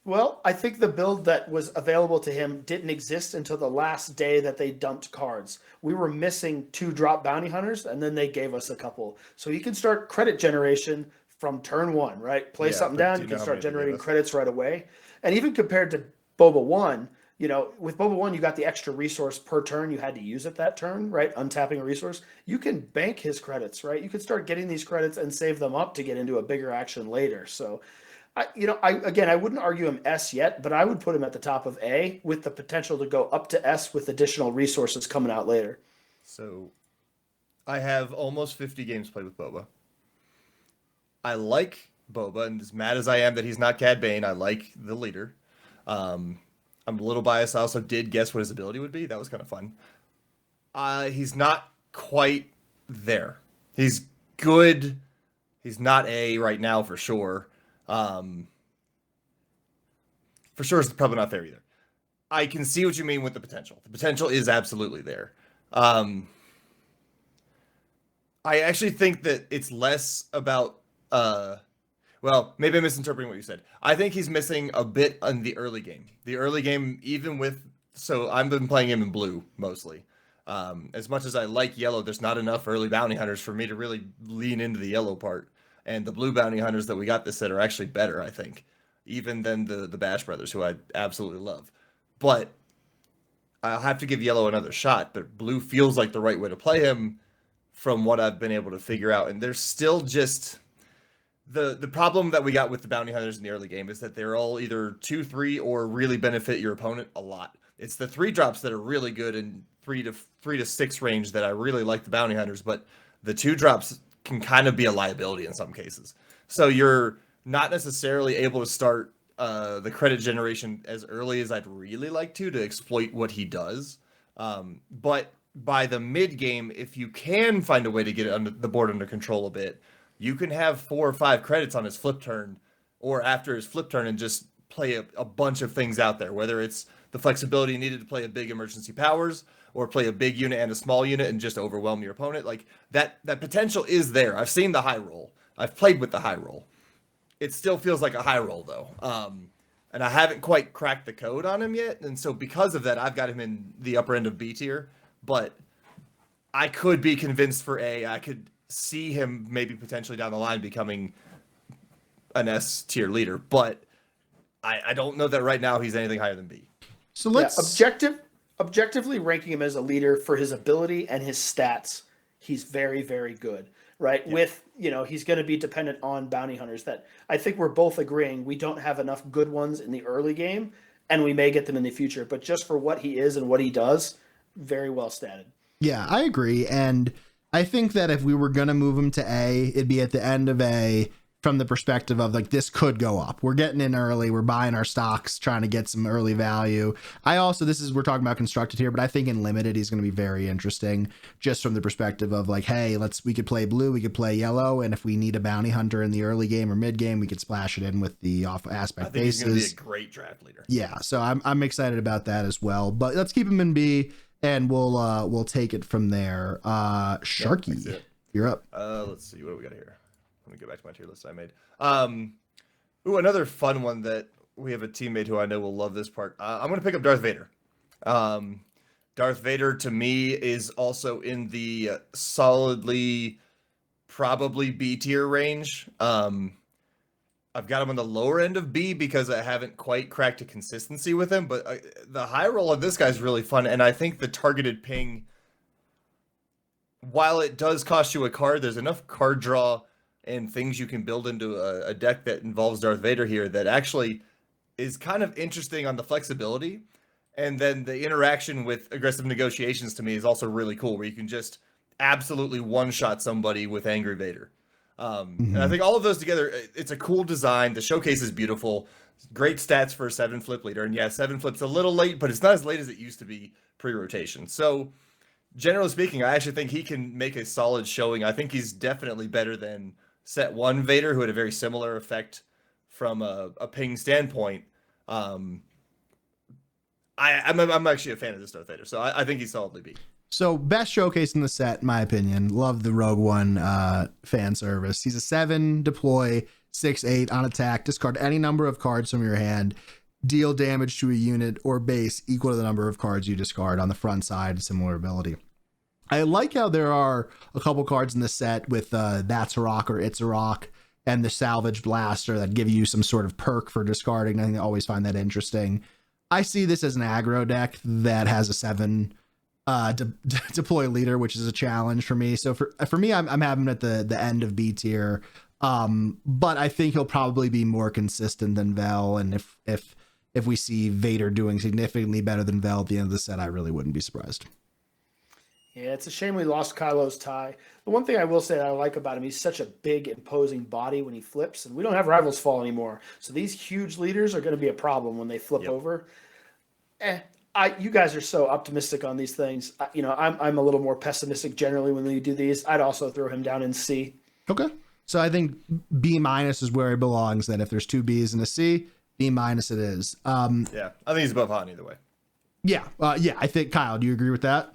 Well, I think the build that was available to him didn't exist until the last day that they dumped cards. We were missing 2 drop bounty hunters, and then they gave us a couple. So you can start credit generation from turn 1, right? Play something down, you can start generating credits right away. And even compared to Boba 1, with Boba 1, you got the extra resource per turn. You had to use it that turn, right? Untapping a resource. You can bank his credits, right? You can start getting these credits and save them up to get into a bigger action later. So I wouldn't argue him S yet, but I would put him at the top of A with the potential to go up to S with additional resources coming out later. So I have almost 50 games played with Boba. I like Boba, and as mad as I am that he's not Cad Bane, I like the leader. I'm a little biased. I also did guess what his ability would be. That was kind of fun. He's not quite there. He's good. He's not A right now for sure. For sure, it's probably not there either. I can see what you mean with the potential. The potential is absolutely there. I actually think that it's less about, maybe I'm misinterpreting what you said. I think he's missing a bit in the early game. The early game, so I've been playing him in blue mostly. As much as I like yellow, there's not enough early bounty hunters for me to really lean into the yellow part. And the blue bounty hunters that we got this set are actually better, I think, even than the Bash Brothers, who I absolutely love. But I'll have to give yellow another shot. But blue feels like the right way to play him from what I've been able to figure out. And there's still just the problem that we got with the bounty hunters in the early game is that they're all either 2/3 or really benefit your opponent a lot. It's the 3 drops that are really good in 3 to 6 range that I really like the bounty hunters, but the 2 drops can kind of be a liability in some cases. So you're not necessarily able to start the credit generation as early as I'd really like to exploit what he does. But by the mid game, if you can find a way to get the board under control a bit, you can have 4 or 5 credits on his flip turn or after his flip turn and just play a bunch of things out there, whether it's the flexibility needed to play a big emergency powers or play a big unit and a small unit and just overwhelm your opponent. Like that potential is there. I've seen the high roll. I've played with the high roll. It still feels like a high roll though. And I haven't quite cracked the code on him yet. And so because of that, I've got him in the upper end of B tier, but I could be convinced for A. I could see him maybe potentially down the line becoming an S tier leader, but I don't know that right now he's anything higher than B. So let's objectively ranking him as a leader for his ability and his stats. He's very, very good, right? Yeah. With, he's going to be dependent on bounty hunters that I think we're both agreeing we don't have enough good ones in the early game and we may get them in the future, but just for what he is and what he does, very well statted. Yeah, I agree. And I think that if we were going to move him to A, it'd be at the end of A from the perspective of like, this could go up. We're getting in early. We're buying our stocks, trying to get some early value. We're talking about constructed here, but I think in limited, he's going to be very interesting just from the perspective of like, hey, we could play blue, we could play yellow. And if we need a bounty hunter in the early game or mid game, we could splash it in with the off aspect bases. He's going to be a great draft leader. Yeah. So I'm excited about that as well, but let's keep him in B and we'll take it from there. Sharkey, you're up. Let's see. What do we got here? Let me go back to my tier list I made. Another fun one that we have a teammate who I know will love this part. I'm going to pick up Darth Vader. Darth Vader to me is also in the solidly probably B tier range. I've got him on the lower end of B because I haven't quite cracked a consistency with him, but the high roll of this guy is really fun. And I think the targeted ping, while it does cost you a card, there's enough card draw and things you can build into a deck that involves Darth Vader here that actually is kind of interesting on the flexibility. And then the interaction with aggressive negotiations to me is also really cool, where you can just absolutely one-shot somebody with Angry Vader. And I think all of those together, it's a cool design. The showcase is beautiful. Great stats for a 7-flip leader. And yeah, 7-flip's a little late, but it's not as late as it used to be pre-rotation. So generally speaking, I actually think he can make a solid showing. I think he's definitely better than Set 1 Vader, who had a very similar effect from a ping standpoint. I'm actually a fan of this Darth Vader, so I think he's solidly B. So best showcase in the set, in my opinion. Love the Rogue One fan service. He's a 7 deploy, 6/8 on attack. Discard any number of cards from your hand. Deal damage to a unit or base equal to the number of cards you discard on the front side. Similar ability. I like how there are a couple cards in the set with That's a Rock or It's a Rock and the Salvage Blaster that give you some sort of perk for discarding. I think I always find that interesting. I see this as an aggro deck that has a 7 deploy leader, which is a challenge for me. So for me, I'm having him at the end of B tier. But I think he'll probably be more consistent than Vel. And if we see Vader doing significantly better than Vel at the end of the set, I really wouldn't be surprised. Yeah, it's a shame we lost Kylo's tie. The one thing I will say that I like about him, he's such a big, imposing body when he flips, and we don't have Rivals Fall anymore. So these huge leaders are going to be a problem when they flip over. You guys are so optimistic on these things. I'm a little more pessimistic generally when you do these. I'd also throw him down in C. Okay. So I think B- is where he belongs. Then if there's 2 Bs and a C, B- it is. I think he's above Han either way. Yeah. I think, Kyle, do you agree with that?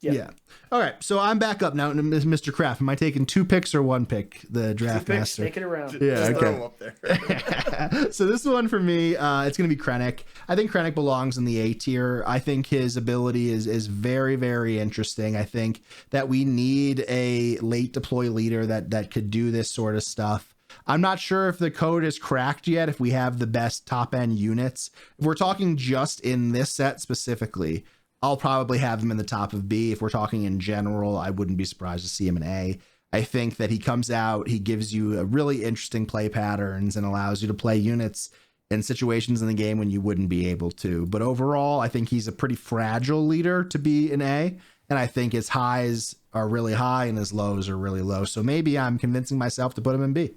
Yeah. All right. So I'm back up now, Mr. Kraft. Am I taking 2 picks or 1 pick? The draft master. Take it around. Yeah. Just throw him up there. So this one for me, it's going to be Krennic. I think Krennic belongs in the A tier. I think his ability is very, very interesting. I think that we need a late deploy leader that could do this sort of stuff. I'm not sure if the code is cracked yet, if we have the best top end units. If we're talking just in this set specifically, I'll probably have him in the top of B. If we're talking in general, I wouldn't be surprised to see him in A. I think that he comes out, he gives you a really interesting play patterns and allows you to play units in situations in the game when you wouldn't be able to. But overall, I think he's a pretty fragile leader to be in A. And I think his highs are really high and his lows are really low. So maybe I'm convincing myself to put him in B.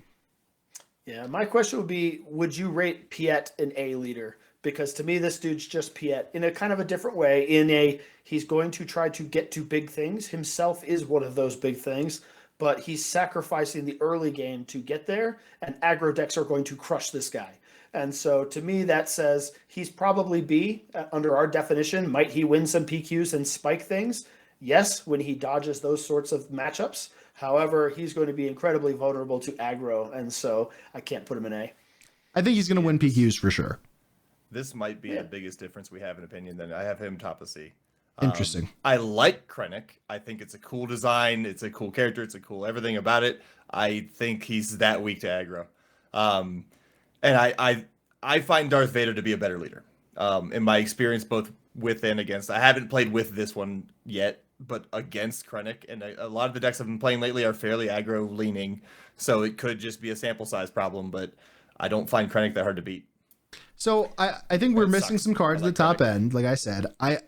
Yeah, my question would be, would you rate Piet an A leader? Because to me, this dude's just Piet in a kind of a different way. He's going to try to get to big things. Himself is one of those big things, but he's sacrificing the early game to get there, and aggro decks are going to crush this guy. And so to me, that says he's probably B under our definition. Might he win some PQs and spike things? Yes, when he dodges those sorts of matchups. However, he's going to be incredibly vulnerable to aggro, and so I can't put him in A. I think he's going to win PQs for sure. This might be the biggest difference we have in opinion. Then I have him top of C. Interesting. I like Krennic. I think it's a cool design. It's a cool character. It's a cool everything about it. I think he's that weak to aggro. And I find Darth Vader to be a better leader. In my experience, both with and against. I haven't played with this one yet, but against Krennic. And a lot of the decks I've been playing lately are fairly aggro leaning. So it could just be a sample size problem, but I don't find Krennic that hard to beat. So I think we're missing some cards at the top end. Like I said, I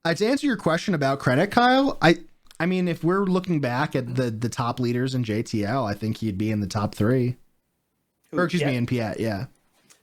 to answer your question about Krennic, Kyle, I mean, if we're looking back at the top leaders in JTL, I think he'd be in the top 3. Or excuse me, in Piet, yeah.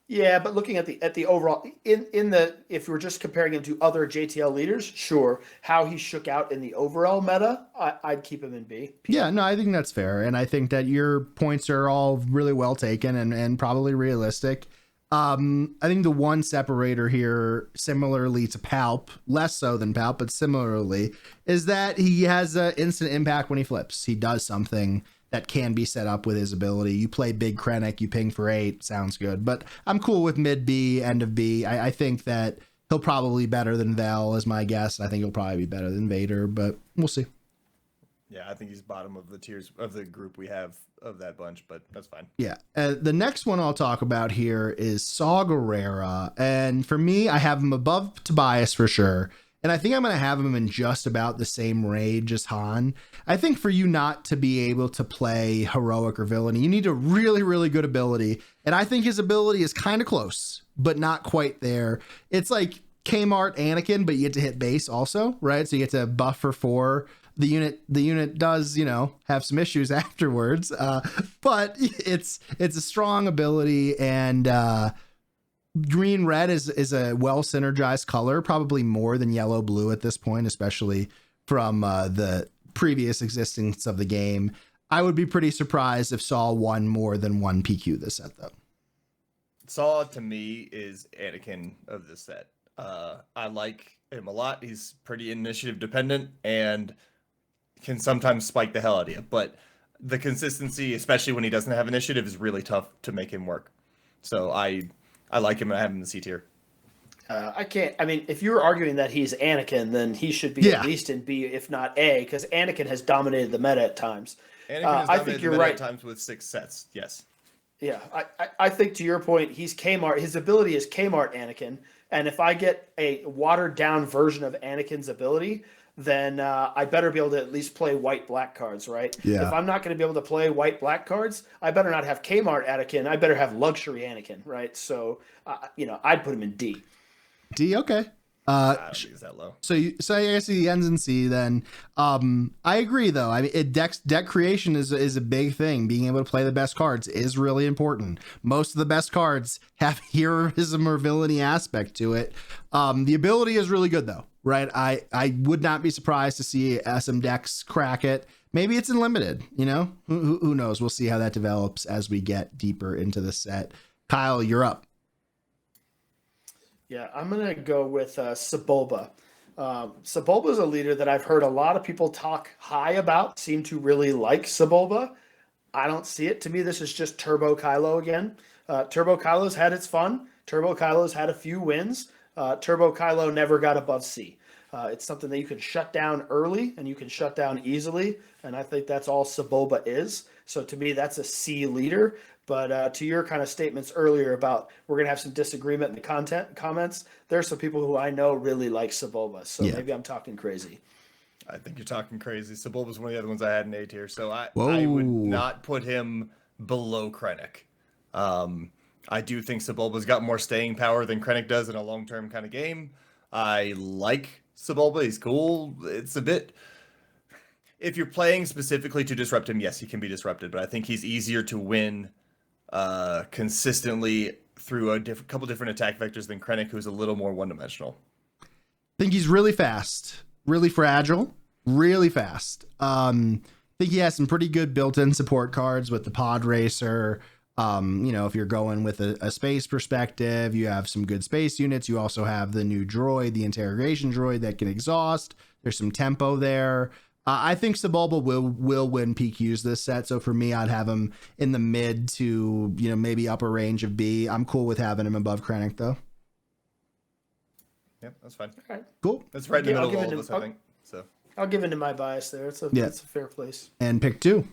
Yeah, but looking at the overall if we're just comparing him to other JTL leaders, sure. How he shook out in the overall meta, I'd keep him in B. Yeah, no, I think that's fair, and I think that your points are all really well taken and probably realistic. I think the one separator here, similarly to Palp, less so than Palp, but similarly, is that he has an instant impact when he flips. He does something that can be set up with his ability. You play big Krennic, you ping for 8, sounds good. But I'm cool with mid B, end of B. I think that he'll probably be better than Vel is my guess. I think he'll probably be better than Vader, but we'll see. Yeah, I think he's bottom of the tiers of the group we have of that bunch, but that's fine. Yeah. The next one I'll talk about here is Saw Gerrera. And for me, I have him above Tobias for sure. And I think I'm going to have him in just about the same range as Han. I think for you not to be able to play heroic or villainy, you need a really, really good ability. And I think his ability is kind of close, but not quite there. It's like Kmart Anakin, but you get to hit base also, right? So you get to buff for 4. The unit does, have some issues afterwards. But it's a strong ability, and green red is a well synergized color, probably more than yellow blue at this point, especially from the previous existence of the game. I would be pretty surprised if Saw won more than 1 PQ this set, though. Saw to me is Anakin of this set. I like him a lot. He's pretty initiative dependent and can sometimes spike the hell out of you, but the consistency, especially when he doesn't have initiative, is really tough to make him work. So I like him and I have him in the C tier. If you're arguing that he's Anakin, then he should be at least in B, if not A, because Anakin has dominated the meta at times. Anakin has dominated the meta at times with 6 sets. Yes. Yeah, I think to your point, he's Kmart. His ability is Kmart Anakin, and if I get a watered down version of Anakin's ability, then I better be able to at least play white-black cards, right? Yeah. If I'm not going to be able to play white-black cards, I better not have Kmart Anakin. I better have luxury Anakin, right? So, I'd put him in D. D, okay. I don't think it's that low. So I guess he ends in C then. I agree though. I mean, deck creation is a big thing. Being able to play the best cards is really important. Most of the best cards have heroism or villainy aspect to it. The ability is really good though, right? I would not be surprised to see some decks crack it. Maybe it's in limited, who knows? We'll see how that develops as we get deeper into the set. Kyle, you're up. Yeah, I'm going to go with Sebulba. Sebulba is a leader that I've heard a lot of people talk high about, seem to really like Sebulba. I don't see it. To me, this is just Turbo Kylo again. Turbo Kylo's had its fun. Turbo Kylo's had a few wins. Turbo Kylo never got above C. It's something that you can shut down early and you can shut down easily, and I think that's all Sebulba is. So to me, that's a C leader. But to your kind of statements earlier about we're going to have some disagreement in the comments, there are some people who I know really like Sebulba. So maybe I'm talking crazy. I think you're talking crazy. Sebulba's one of the other ones I had in A tier. So I would not put him below Krennic. I do think Sebulba's got more staying power than Krennic does in a long-term kind of game. I like Sebulba. He's cool. It's a bit... If you're playing specifically to disrupt him, yes, he can be disrupted. But I think he's easier to win consistently through a couple different attack vectors than Krennic, who's a little more one-dimensional. I think he's really fast, really fragile, really fast. I think he has some pretty good built-in support cards with the pod racer. If you're going with a space perspective, you have some good space units. You also have the new droid, the interrogation droid that can exhaust. There's some tempo there. I think Sebulba will win PQs this set. So for me, I'd have him in the mid to, maybe upper range of B. I'm cool with having him above Krennic though. Yep, that's fine. All right. Cool. That's right in the middle of all of us, I think. So I'll give in to my bias there. It's a fair place. And pick 2.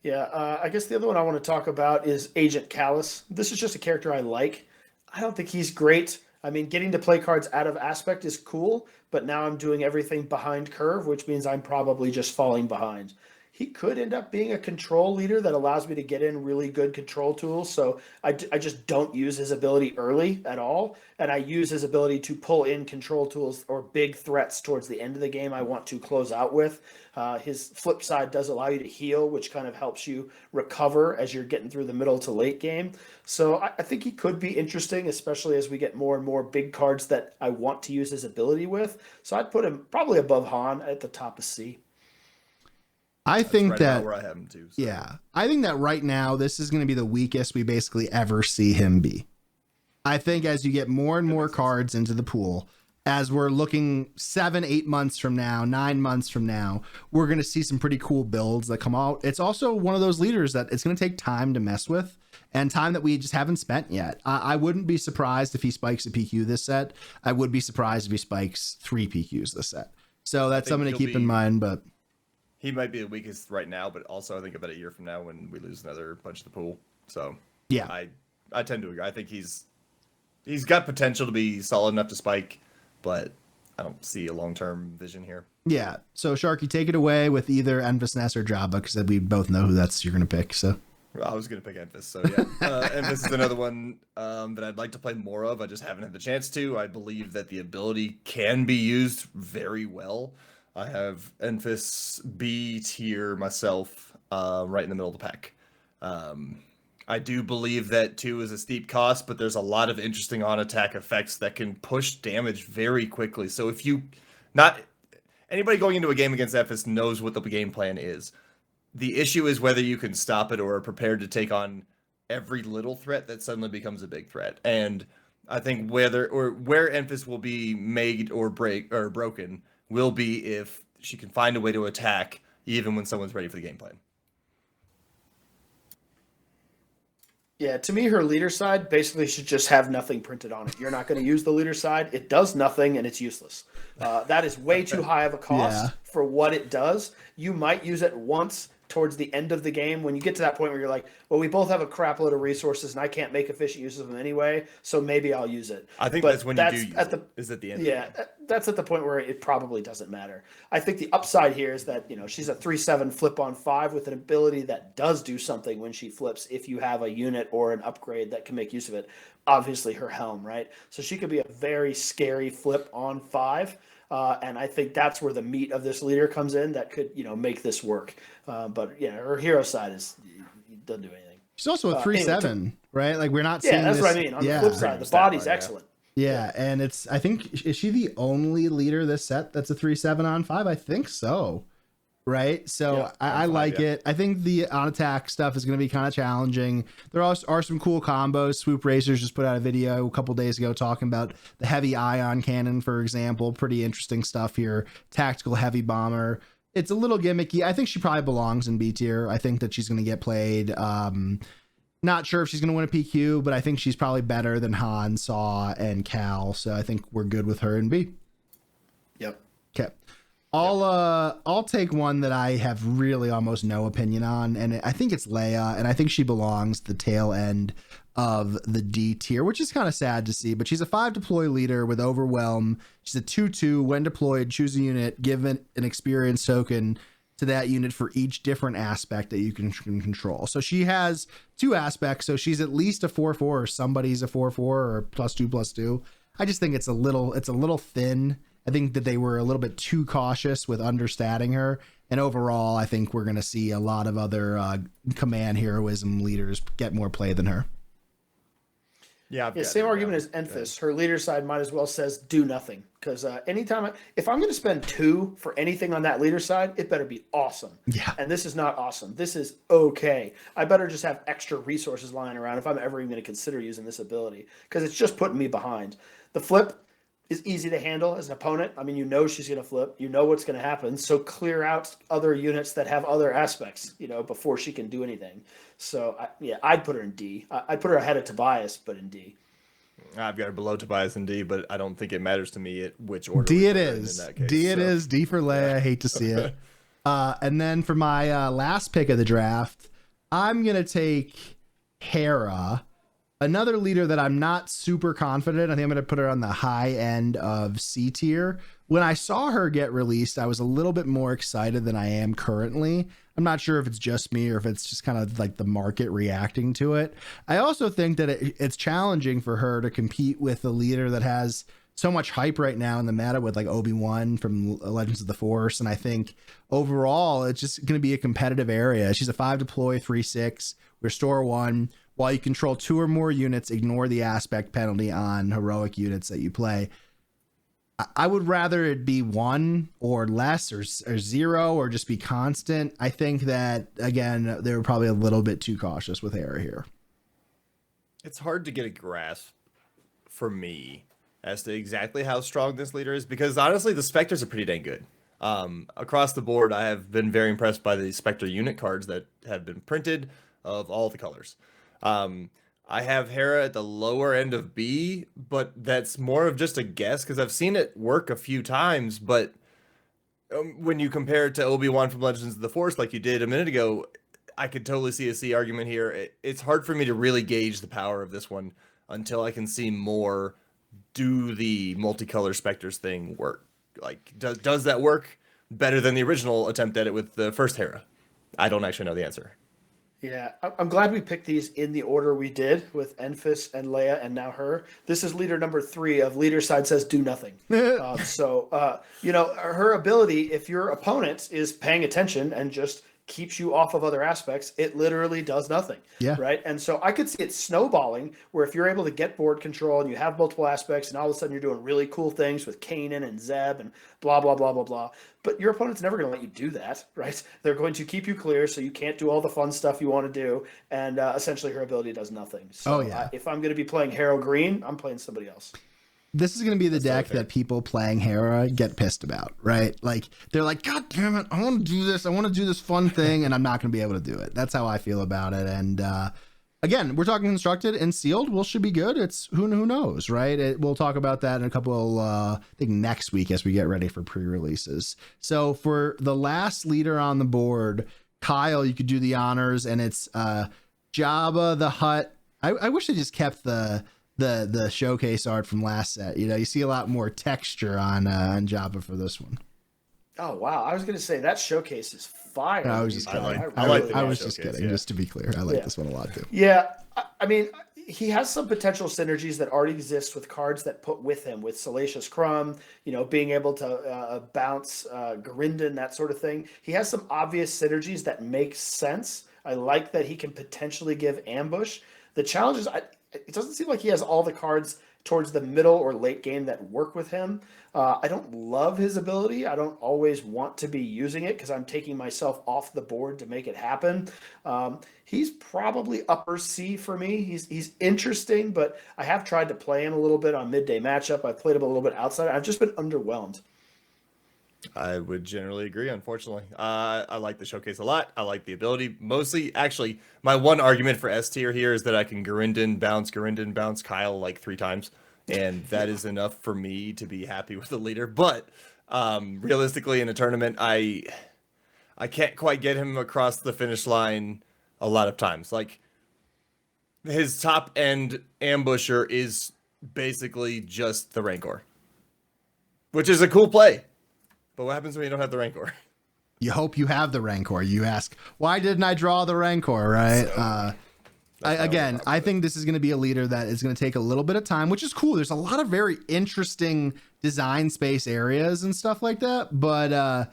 Yeah, I guess the other one I want to talk about is Agent Kallus. This is just a character I like. I don't think he's great. I mean, getting to play cards out of aspect is cool, but now I'm doing everything behind curve, which means I'm probably just falling behind. he could end up being a control leader that allows me to get in really good control tools. So I just don't use his ability early at all. And I use his ability to pull in control tools or big threats towards the end of the game I want to close out with. His flip side does allow you to heal, which kind of helps you recover as you're getting through the middle to late game. So I think he could be interesting, especially as we get more and more big cards that I want to use his ability with. So I'd put him probably above Han at the top of C. I think right that where I have him too. So. Yeah, I think that right now this is going to be the weakest we basically ever see him be. I think as you get more and more cards into the pool, as we're looking 7-8 months from now, 9 months from now, we're going to see some pretty cool builds that come out. It's also one of those leaders that it's going to take time to mess with and time that we just haven't spent yet. I wouldn't be surprised if he spikes a PQ this set. I would be surprised if he spikes 3 PQs this set. So that's something to keep in mind, but he might be the weakest right now, but also I think about a year from now when we lose another bunch of the pool. So yeah, I tend to agree. I think he's got potential to be solid enough to spike, but I don't see a long-term vision here. Yeah. So Sharkey, take it away with either Enfys Nest or Jabba, because we both know who you're going to pick. So I was going to pick Enfys. So yeah, Enfys is another one that I'd like to play more of. I just haven't had the chance to. I believe that the ability can be used very well. I have Enfys B tier myself, right in the middle of the pack. I do believe that 2 is a steep cost, but there's a lot of interesting on-attack effects that can push damage very quickly. So if anybody going into a game against Enfys knows what the game plan is. The issue is whether you can stop it or are prepared to take on every little threat that suddenly becomes a big threat. And I think where Enfys will be made or broken will be if she can find a way to attack even when someone's ready for the game plan. Yeah, to me, her leader side basically should just have nothing printed on it. You're not going to use the leader side. It does nothing, and it's useless. That is way too high of a cost for what it does. You might use it once towards the end of the game when you get to that point where you're like, well, we both have a crap load of resources, and I can't make efficient use of them anyway, so maybe I'll use it. I think that's when you do use it, is at the end. Yeah, that's at the point where it probably doesn't matter. I think the upside here is that, she's a 3/7 flip on 5 with an ability that does do something when she flips if you have a unit or an upgrade that can make use of it. Obviously, her helm, right? So she could be a very scary flip on 5. And I think that's where the meat of this leader comes in that could, make this work. But her hero side doesn't do anything. She's also a 3/7, right? Like we're not seeing that's this. what I mean. On the flip side, the body's excellent. Yeah, and I think, is she the only leader this set that's a 3/7 on 5? I think so. Right. So I like it. I think the on attack stuff is going to be kind of challenging. There are some cool combos. Swoop Racers just put out a video a couple days ago talking about the heavy ion cannon, for example. Pretty interesting stuff here. Tactical heavy bomber. It's a little gimmicky. I think she probably belongs in B tier. I think that she's going to get played. Not sure if she's going to win a PQ, but I think she's probably better than Han, Saw, and Cal. So I think we're good with her in B. Yep. Okay. I'll take one that I have really almost no opinion on, and I think it's Leia, and I think she belongs the tail end of the D tier, which is kind of sad to see, but she's a 5 deploy leader with Overwhelm. She's a 2/2. When deployed, choose a unit, give an experience token to that unit for each different aspect that you can control. So she has 2 aspects, so she's at least a 4/4, or somebody's a 4/4, or +2/+2. I just think it's a little thin. I think that they were a little bit too cautious with understating her. And overall, I think we're going to see a lot of other command heroism leaders get more play than her. Yeah, same argument as Enfys. Her leader side might as well says do nothing. Because anytime, if I'm going to spend 2 for anything on that leader side, it better be awesome. Yeah. And this is not awesome. This is okay. I better just have extra resources lying around if I'm ever even going to consider using this ability. Because it's just putting me behind. The flip is easy to handle as an opponent. I mean, she's going to flip. You know what's going to happen. So clear out other units that have other aspects, before she can do anything. So, I'd put her in D. I'd put her ahead of Tobias, but in D. I've got her below Tobias in D, but I don't think it matters to me at which order. D it is. D it is. D for Leia. Yeah. I hate to see it. And then for my last pick of the draft, I'm going to take Hera. Another leader that I'm not super confident, I think I'm going to put her on the high end of C tier. When I saw her get released, I was a little bit more excited than I am currently. I'm not sure if it's just me or if it's just kind of like the market reacting to it. I also think that it's challenging for her to compete with a leader that has so much hype right now in the meta with like Obi-Wan from Legends of the Force. And I think overall, it's just going to be a competitive area. She's a 5 deploy, 3/6, restore 1. While you control 2 or more units, ignore the aspect penalty on heroic units that you play. I would rather it be 1 or less or 0 or just be constant. I think that, again, they were probably a little bit too cautious with Hera here. It's hard to get a grasp for me as to exactly how strong this leader is, because honestly, the Spectres are pretty dang good. Across the board, I have been very impressed by the Spectre unit cards that have been printed of all the colors. I have Hera at the lower end of B, but that's more of just a guess because I've seen it work a few times. But when you compare it to Obi-Wan from Legends of the Force, like you did a minute ago, I could totally see a C argument here. It's hard for me to really gauge the power of this one until I can see more. Do the multicolor Spectres thing work? Like, does that work better than the original attempt at it with the first Hera? I don't actually know the answer. Yeah, I'm glad we picked these in the order we did with Enfys and Leia and now her. This is leader number 3 of leader side says do nothing. You know, her ability, if your opponent is paying attention and just keeps you off of other aspects, it literally does nothing. Yeah. Right. And so I could see it snowballing where if you're able to get board control and you have multiple aspects and all of a sudden you're doing really cool things with Kanan and Zeb and blah, blah, blah, blah, blah. But your opponent's never going to let you do that. Right. They're going to keep you clear so you can't do all the fun stuff you want to do. And essentially her ability does nothing. So if I'm going to be playing Hero Green, I'm playing somebody else. This is going to be the deck that people playing Hera get pissed about, right? Like, they're like, God damn it, I want to do this. I want to do this fun thing, and I'm not going to be able to do it. That's how I feel about it. And again, we're talking constructed and sealed. Well, should be good. It's who knows, right? We'll talk about that in a couple, I think next week as we get ready for pre-releases. So for the last leader on the board, Kyle, you could do the honors, and it's Jabba the Hutt. I wish they just kept the showcase art from last set. You know, you see a lot more texture on Jabba for this one. Oh wow, I was going to say that showcase is fire. No, I was just kidding. I was just kidding. Yeah. Just to be clear, I like this one a lot too. Yeah, I mean, he has some potential synergies that already exist with cards that put with him, with Salacious Crumb, you know, being able to bounce Grindan, that sort of thing. He has some obvious synergies that make sense. I like that he can potentially give ambush. The challenge is, it doesn't seem like he has all the cards towards the middle or late game that work with him. I don't love his ability. I don't always want to be using it because I'm taking myself off the board to make it happen. He's probably upper C for me. He's interesting, but I have tried to play him a little bit on midday matchup. I've played him a little bit outside. I've just been underwhelmed. I would generally agree, unfortunately. I like the showcase a lot. I like the ability. Mostly, actually, my one argument for S tier here is that I can Grindan bounce Kyle like 3 times. And that is enough for me to be happy with the leader. But realistically, in a tournament, I can't quite get him across the finish line a lot of times. Like, his top end ambusher is basically just the Rancor, which is a cool play. But what happens when you don't have the Rancor? You hope you have the Rancor. You ask, why didn't I draw the Rancor, right? I think this is going to be a leader that is going to take a little bit of time, which is cool. There's a lot of very interesting design space areas and stuff like that, but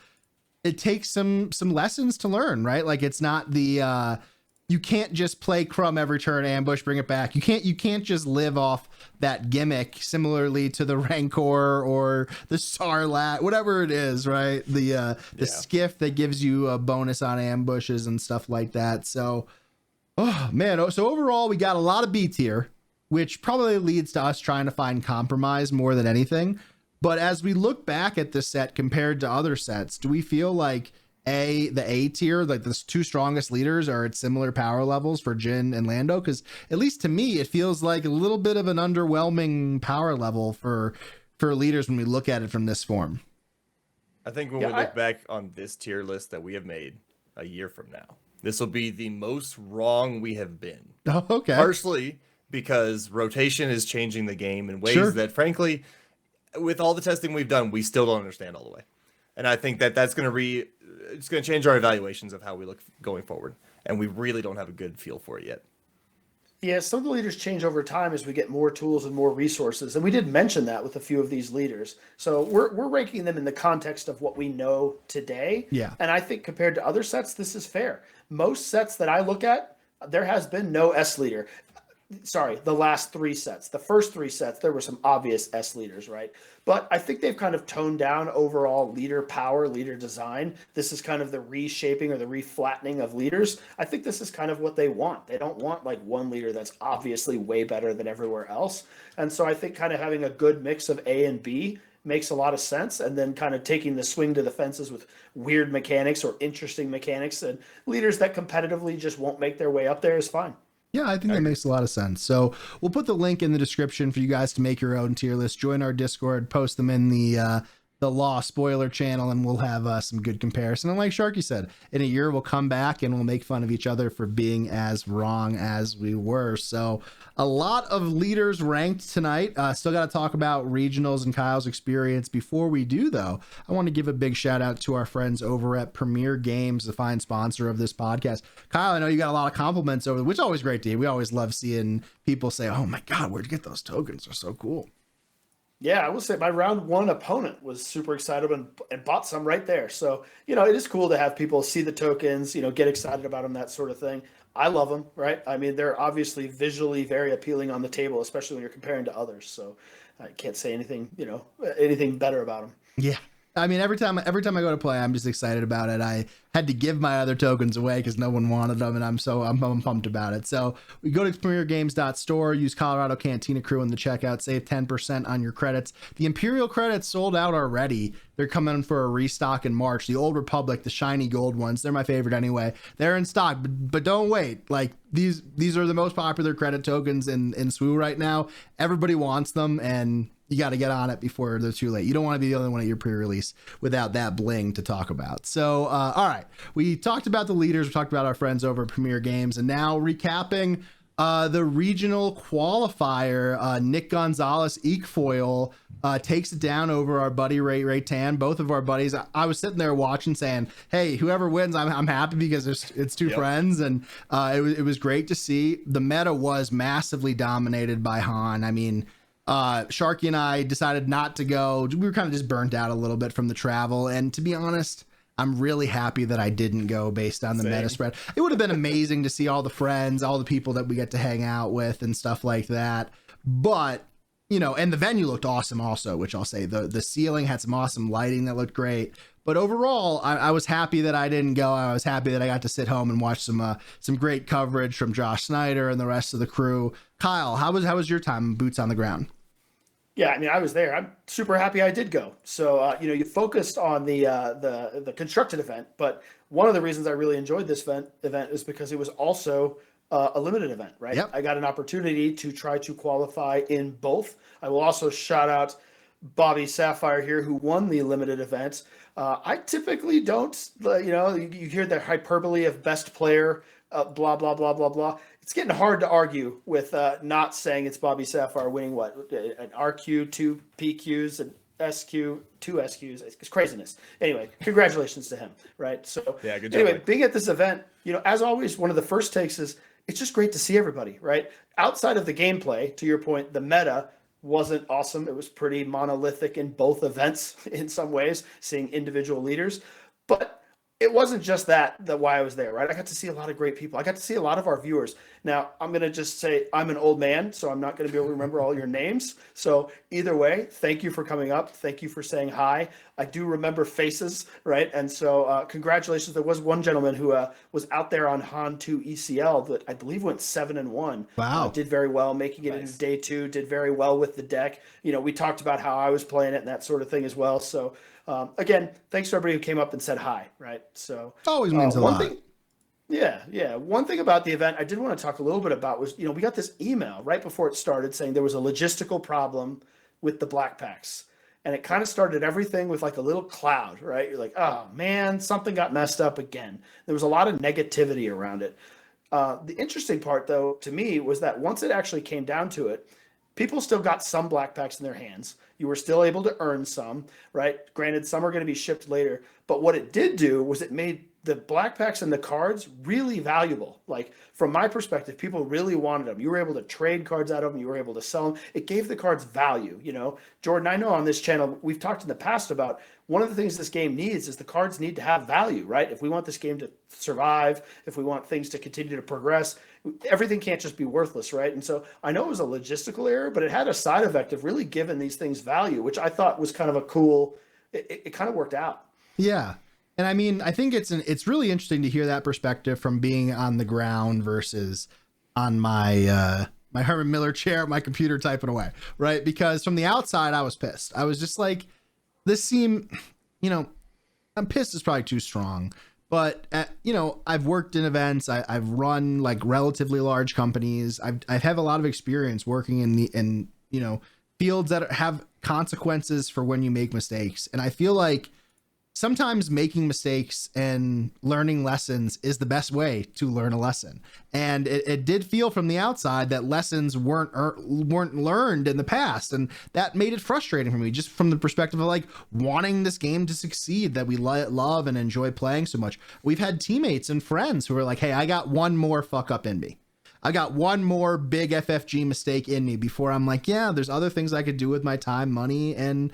it takes some lessons to learn, right? Like, it's not the you can't just play Crumb every turn, ambush, bring it back. You can't just live off that gimmick similarly to the Rancor or the Sarlacc, whatever it is, right? The skiff that gives you a bonus on ambushes and stuff like that. So, oh man. So overall, we got a lot of B tier, which probably leads to us trying to find compromise more than anything. But as we look back at this set compared to other sets, do we feel like the A tier, like the 2 strongest leaders, are at similar power levels for Jyn and Lando? Because at least to me, it feels like a little bit of an underwhelming power level for leaders when we look at it from this form. I think when we look back on this tier list that we have made a year from now, this will be the most wrong we have been. Oh, okay. Partially because rotation is changing the game in ways that, frankly, with all the testing we've done, we still don't understand all the way. And I think that that's going to it's going to change our evaluations of how we look going forward. And we really don't have a good feel for it yet. Yeah, some of the leaders change over time as we get more tools and more resources. And we did mention that with a few of these leaders. So we're ranking them in the context of what we know today. Yeah. And I think compared to other sets, this is fair. Most sets that I look at, there has been no S leader. Sorry, the last 3 sets. The first 3 sets, there were some obvious S leaders, right? But I think they've kind of toned down overall leader power, leader design. This is kind of the reshaping or the reflattening of leaders. I think this is kind of what they want. They don't want like one leader that's obviously way better than everywhere else. And so I think kind of having a good mix of A and B makes a lot of sense, and then kind of taking the swing to the fences with weird mechanics or interesting mechanics and leaders that competitively just won't make their way up there is fine. Yeah, I think that makes a lot of sense. So we'll put the link in the description for you guys to make your own tier list. Join our Discord, post them in the Law spoiler channel, and we'll have some good comparison. And like Sharkey said, in a year we'll come back and we'll make fun of each other for being as wrong as we were. So a lot of leaders ranked tonight. Still got to talk about regionals and Kyle's experience. Before we do, though, I want to give a big shout out to our friends over at Premier Games, the fine sponsor of this podcast. Kyle, I know you got a lot of compliments over, which is always great to hear. We always love seeing people say, "Oh my God, where'd you get those tokens? They're so cool." Yeah, I will say my round 1 opponent was super excited and bought some right there. So, it is cool to have people see the tokens, get excited about them, that sort of thing. I love them, right? I mean, they're obviously visually very appealing on the table, especially when you're comparing to others. So I can't say anything, anything better about them. Yeah. I mean, every time I go to play, I'm just excited about it. I had to give my other tokens away because no one wanted them, and I'm pumped about it. So we go to premiergames.store, use Colorado Cantina Crew in the checkout, save 10% on your credits. The Imperial credits sold out already. They're coming for a restock in March. The Old Republic, the shiny gold ones, they're my favorite anyway. They're in stock, but don't wait. Like these are the most popular credit tokens in SWU right now. Everybody wants them, and you got to get on it before they're too late. You don't want to be the only one at your pre-release without that bling to talk about. So, all right. We talked about the leaders. We talked about our friends over at Premier Games. And now recapping the regional qualifier, Nick Gonzalez Eekfoil takes it down over our buddy Ray Tan. Both of our buddies. I was sitting there watching saying, hey, whoever wins, I'm happy because it's two friends. And it was great to see. The meta was massively dominated by Han. I mean, Sharkey and I decided not to go. We were kind of just burnt out a little bit from the travel. And to be honest, I'm really happy that I didn't go based on the meta spread. It would have been amazing to see all the friends, all the people that we get to hang out with and stuff like that. But, and the venue looked awesome also, which I'll say the ceiling had some awesome lighting that looked great. But overall, I was happy that I didn't go. I was happy that I got to sit home and watch some great coverage from Josh Snyder and the rest of the crew. Kyle, how was your time boots on the ground? Yeah, I mean, I was there. I'm super happy I did go. So, you focused on the constructed event, but one of the reasons I really enjoyed this event is because it was also a limited event, right? Yep. I got an opportunity to try to qualify in both. I will also shout out Bobby Sapphire here, who won the limited event. I typically don't, you hear the hyperbole of best player, blah, blah, blah, blah, blah. It's getting hard to argue with not saying it's Bobby Sapphire winning an RQ, 2 PQs, an SQ, 2 SQs. It's craziness. Anyway, congratulations to him, right? So yeah, good job. Anyway, being at this event, as always, one of the first takes is it's just great to see everybody, right? Outside of the gameplay, to your point, the meta wasn't awesome. It was pretty monolithic in both events in some ways, seeing individual leaders. But it wasn't just that why I was there, right? I got to see a lot of great people. I got to see a lot of our viewers. Now, I'm going to just say I'm an old man, so I'm not going to be able to remember all your names. So either way, thank you for coming up. Thank you for saying hi. I do remember faces, right? And so congratulations. There was one gentleman who was out there on Han 2 ECL that I believe went 7-1. Wow. Did very well, making it into day 2, did very well with the deck. We talked about how I was playing it and that sort of thing as well. So again, thanks to everybody who came up and said hi, right? So always means a lot. Yeah. One thing about the event I did want to talk a little bit about was, we got this email right before it started saying there was a logistical problem with the black packs. And it kind of started everything with like a little cloud, right? You're like, oh man, something got messed up again. There was a lot of negativity around it. The interesting part, though, to me, was that once it actually came down to it, people still got some black packs in their hands. You were still able to earn some, right? Granted, some are going to be shipped later. But what it did do was it made the black packs and the cards really valuable. Like, from my perspective, people really wanted them. You were able to trade cards out of them. You were able to sell them. It gave the cards value. You know, Jordan, I know on this channel, we've talked in the past about one of the things this game needs is the cards need to have value, right? If we want this game to survive, if we want things to continue to progress, everything can't just be worthless, right? And so I know it was a logistical error, but it had a side effect of really giving these things value, which I thought was kind of a cool, it kind of worked out. Yeah. And I mean, I think it's really interesting to hear that perspective from being on the ground versus on my my Herman Miller chair at my computer typing away, right? Because from the outside, I was pissed. I was just like, this seemed, you know, I'm pissed is probably too strong, but you know, I've worked in events. I've run like relatively large companies. I have a lot of experience working in you know, fields that have consequences for when you make mistakes, and I feel like sometimes making mistakes and learning lessons is the best way to learn a lesson. And it did feel from the outside that lessons weren't learned in the past. And that made it frustrating for me, just from the perspective of like wanting this game to succeed, that we love and enjoy playing so much. We've had teammates and friends who are like, hey, I got one more fuck up in me. I got one more big FFG mistake in me before I'm like, yeah, there's other things I could do with my time, money, and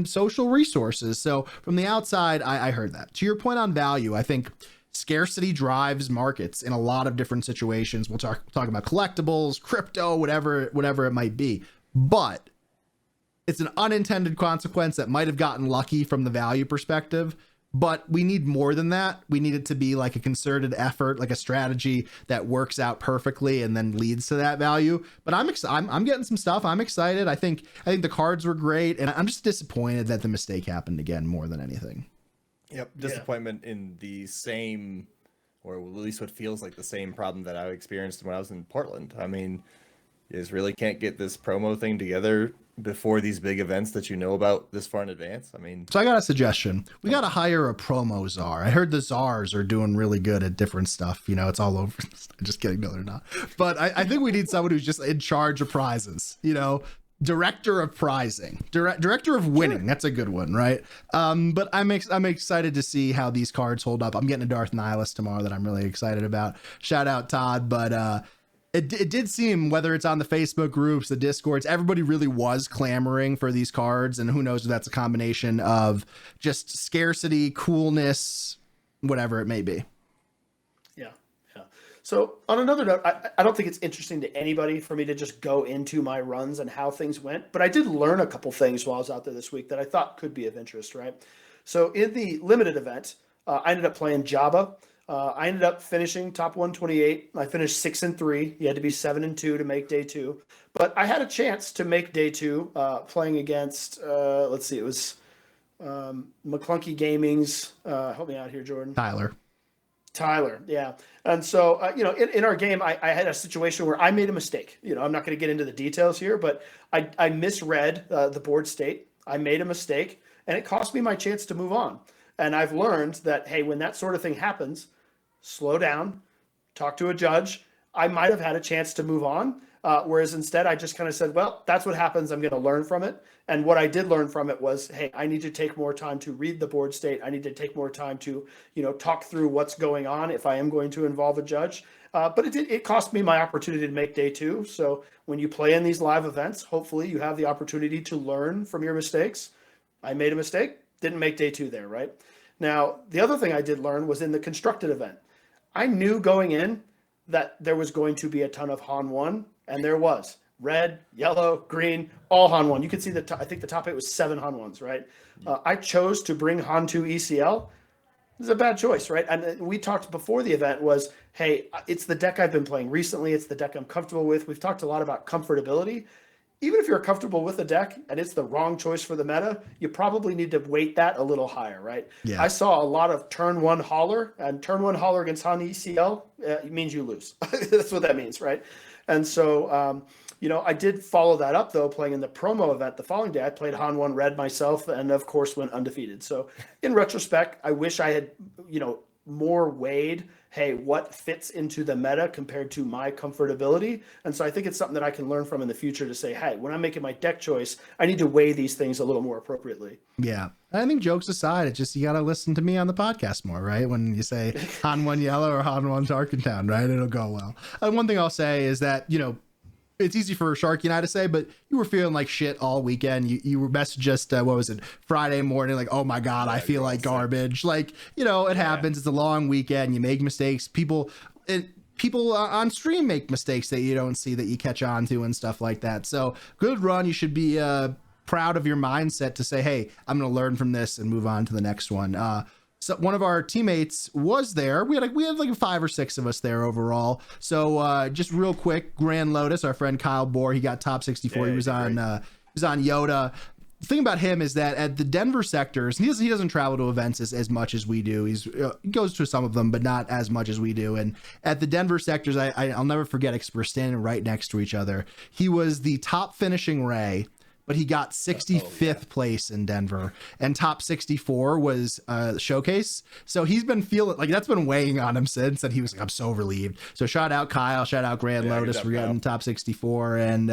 social resources. So from the outside, I heard that. To your point on value, I think scarcity drives markets in a lot of different situations. We'll talk about collectibles, crypto, whatever it might be. But it's an unintended consequence that might have gotten lucky from the value perspective. But we need more than that. We need it to be like a concerted effort, like a strategy that works out perfectly and then leads to that value. But I'm getting some stuff. I'm excited. I think the cards were great, and I'm just disappointed that the mistake happened again more than anything. Yep, disappointment in the same, or at least what feels like the same problem that I experienced when I was in Portland. I mean, you just really can't get this promo thing together before these big events that you know about this far in advance. I mean, so I got a suggestion. We got to hire a promo czar. I heard the czars are doing really good at different stuff. You know, it's all over. Just kidding. No, they're not. But I think we need someone who's just in charge of prizes, you know, director of prizing, director of winning. Sure. That's a good one, right? But I'm excited to see how these cards hold up. I'm getting a Darth Nihilus tomorrow that I'm really excited about. Shout out Todd. But, it did seem, whether it's on the Facebook groups, the Discords, everybody really was clamoring for these cards, and who knows if that's a combination of just scarcity, coolness, whatever it may be. Yeah. So on another note, I don't think it's interesting to anybody for me to just go into my runs and how things went, but I did learn a couple things while I was out there this week that I thought could be of interest, right? So in the limited event, I ended up playing Jabba. I ended up finishing top 128. I finished 6-3. You had to be 7-2 to make day 2. But I had a chance to make day 2 playing against, let's see, it was McClunky Gaming's, help me out here, Jordan. Tyler, yeah. And so, you know, in our game, I had a situation where I made a mistake. You know, I'm not going to get into the details here, but I misread the board state. I made a mistake, and it cost me my chance to move on. And I've learned that, hey, when that sort of thing happens, slow down, talk to a judge. I might have had a chance to move on, whereas instead I just kind of said, well, that's what happens. I'm going to learn from it. And what I did learn from it was, hey, I need to take more time to read the board state. I need to take more time to, you know, talk through what's going on if I am going to involve a judge. But it cost me my opportunity to make day 2. So when you play in these live events, hopefully you have the opportunity to learn from your mistakes. I made a mistake, didn't make day 2 there, right? Now, the other thing I did learn was in the constructed event. I knew going in that there was going to be a ton of Han 1, and there was. Red, yellow, green, all Han 1. You can see I think the top 8 was 7 Han 1s, right? I chose to bring Han 2 ECL. It was a bad choice, right? And we talked before the event was, hey, it's the deck I've been playing recently. It's the deck I'm comfortable with. We've talked a lot about comfortability. Even if you're comfortable with a deck and it's the wrong choice for the meta, you probably need to weight that a little higher, right? Yeah. I saw a lot of turn 1 hauler, and turn 1 hauler against Han ECL it means you lose. That's what that means, right? And so, you know, I did follow that up, though, playing in the promo event the following day. I played Han 1 Red myself and, of course, went undefeated. So in retrospect, I wish I had, you know, more weighed hey, what fits into the meta compared to my comfortability. And so I think it's something that I can learn from in the future to say, hey, when I'm making my deck choice, I need to weigh these things a little more appropriately. Yeah. I think jokes aside, it's just you got to listen to me on the podcast more, right? When you say Han 1 yellow or Han 1 Tarkentown, right? It'll go well. And one thing I'll say is that, it's easy for Sharkey and I to say, but you were feeling like shit all weekend. You were best just, what was it, Friday morning, like, oh my God, I feel like garbage. Like, it happens. It's a long weekend. You make mistakes. People on stream make mistakes that you don't see that you catch on to and stuff like that. So good run. You should be proud of your mindset to say, hey, I'm going to learn from this and move on to the next one. So one of our teammates was there. We had like 5 or 6 of us there overall. So just real quick, Grand Lotus, our friend Kyle Bohr, he got top 64. Yeah, he was on Yoda. The thing about him is that at the Denver sectors, he doesn't travel to events as much as we do. He goes to some of them, but not as much as we do. And at the Denver sectors, I'll never forget it because we're standing right next to each other. He was the top finishing Ray, but he got 65th place in Denver, and top 64 was showcase. So he's been feeling like that's been weighing on him since, and he was like, I'm so relieved. So shout out Kyle, shout out Grand Lotus for getting top 64 and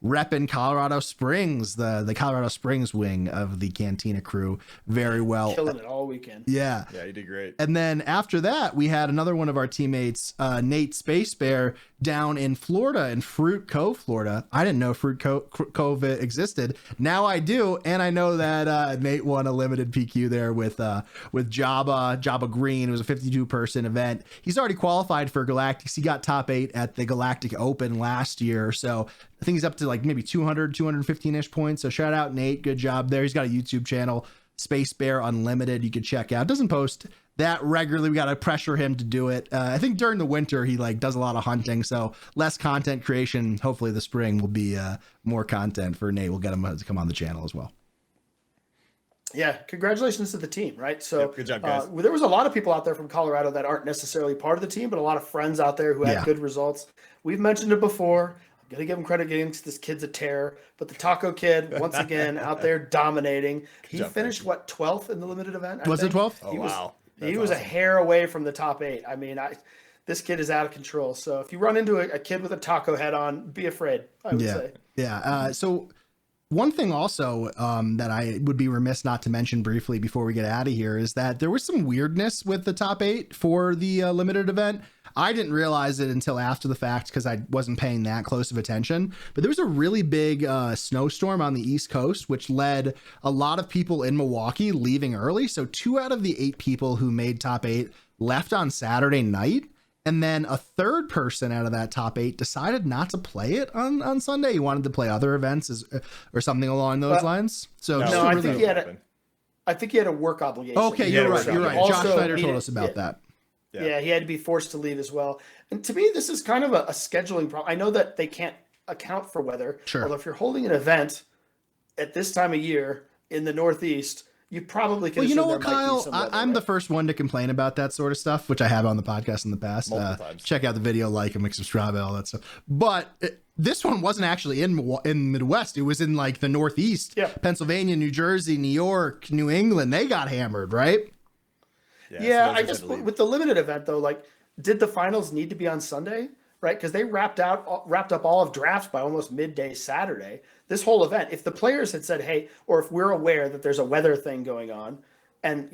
repping Colorado Springs, the Colorado Springs wing of the Cantina Crew very well. Killing it all weekend. Yeah. Yeah, you did great. And then after that, we had another one of our teammates, Nate Space Bear, down in Florida, in Fruit Cove, Florida. I didn't know Fruit Cove existed. Now I do, and I know that Nate won a limited PQ there with Jabba Green. It was a 52-person event. He's already qualified for Galactics. He got top 8 at the Galactic Open last year, so I think he's up to like maybe 215-ish points. So shout out Nate, good job there. He's got a YouTube channel, Space Bear Unlimited, you can check out. Doesn't post that regularly. We got to pressure him to do it. I think during the winter he like does a lot of hunting, so less content creation. Hopefully the spring will be more content for Nate. We'll get him to come on the channel as well. Yeah, congratulations to the team, right? So good job, guys. There was a lot of people out there from Colorado that aren't necessarily part of the team, but a lot of friends out there who had good results. We've mentioned it before. I'm going to give him credit getting to this kid's a terror, but the Taco Kid, once again, out there dominating. He finished, 12th in the limited event? Was it 12th? Oh, wow. He was a hair away from the top 8. I mean, this kid is out of control. So if you run into a kid with a taco head on, be afraid, I would say. Yeah. So one thing also that I would be remiss not to mention briefly before we get out of here is that there was some weirdness with the top 8 for the limited event. I didn't realize it until after the fact because I wasn't paying that close of attention. But there was a really big snowstorm on the East Coast, which led a lot of people in Milwaukee leaving early. So 2 out of the 8 people who made top 8 left on Saturday night. And then a third person out of that top 8 decided not to play it on Sunday. He wanted to play other events or something along those lines. So no, I think he had a work obligation. Okay, you're right. Also, Josh Schneider told us about that. Yeah, he had to be forced to leave as well. And to me, this is kind of a scheduling problem. I know that they can't account for weather. Sure. Although if you're holding an event at this time of year in the Northeast, you probably can. Well, you know what, Kyle? I'm the first one to complain about that sort of stuff, which I have on the podcast in the past. Check out the video, like and make subscribe, all that stuff. But this one wasn't actually in Midwest. It was in like the Northeast, Pennsylvania, New Jersey, New York, New England. They got hammered, right? Yeah, I guess with the limited event though, like, did the finals need to be on Sunday? Right, because they wrapped up all of drafts by almost midday Saturday. This whole event, if the players had said, hey, or if we're aware that there's a weather thing going on and,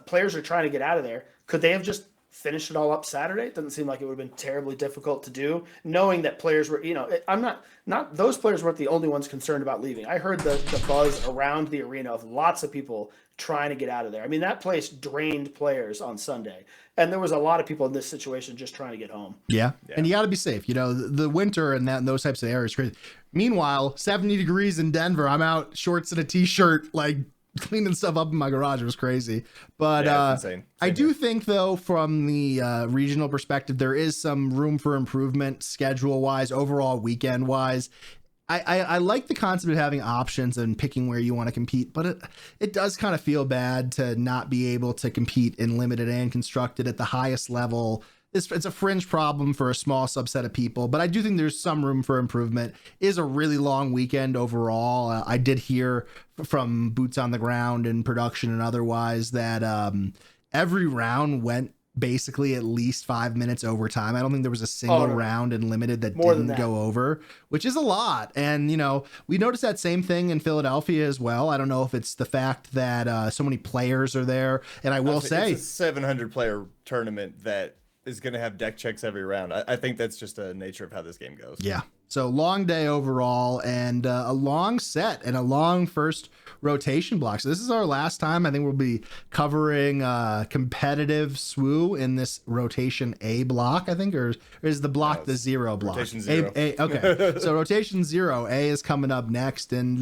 players are trying to get out of there, could they have just finished it all up Saturday? It doesn't seem like it would have been terribly difficult to do, knowing that players were, those players weren't the only ones concerned about leaving. I heard the buzz around the arena of lots of people trying to get out of there. I mean, that place drained players on Sunday. And there was a lot of people in this situation just trying to get home. Yeah. And you got to be safe. The winter and those types of areas crazy. Meanwhile, 70 degrees in Denver. I'm out shorts and a t-shirt, like cleaning stuff up in my garage. It was crazy. But I do think, though, from the regional perspective, there is some room for improvement schedule-wise, overall weekend-wise. I like the concept of having options and picking where you want to compete, but it does kind of feel bad to not be able to compete in limited and constructed at the highest level. It's a fringe problem for a small subset of people, but I do think there's some room for improvement. It is a really long weekend overall. I did hear from boots on the ground and production and otherwise that every round went basically at least 5 minutes overtime. I don't think there was a single round in limited that didn't go over, which is a lot. And, you know, we noticed that same thing in Philadelphia as well. I don't know if it's the fact that so many players are there. And I will say it's a 700 player tournament that is going to have deck checks every round. I think that's just the nature of how this game goes. Yeah. So long day overall, and a long set and a long first rotation block. So this is our last time. I think we'll be covering competitive SWU in this rotation A block, I think, or is the block the 0 block? Rotation 0. Okay. So rotation 0, A is coming up next. And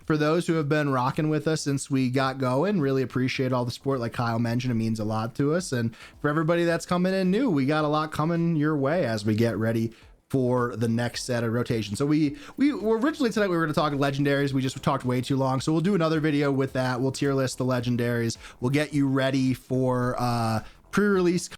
for those who have been rocking with us since we got going, really appreciate all the support. Like Kyle mentioned, it means a lot to us. And for everybody that's coming in new, we got a lot coming your way as we get ready for the next set of rotation. So we were originally tonight we were going to talk legendaries. We just talked way too long. So we'll do another video with that. We'll tier list the legendaries. We'll get you ready for pre-release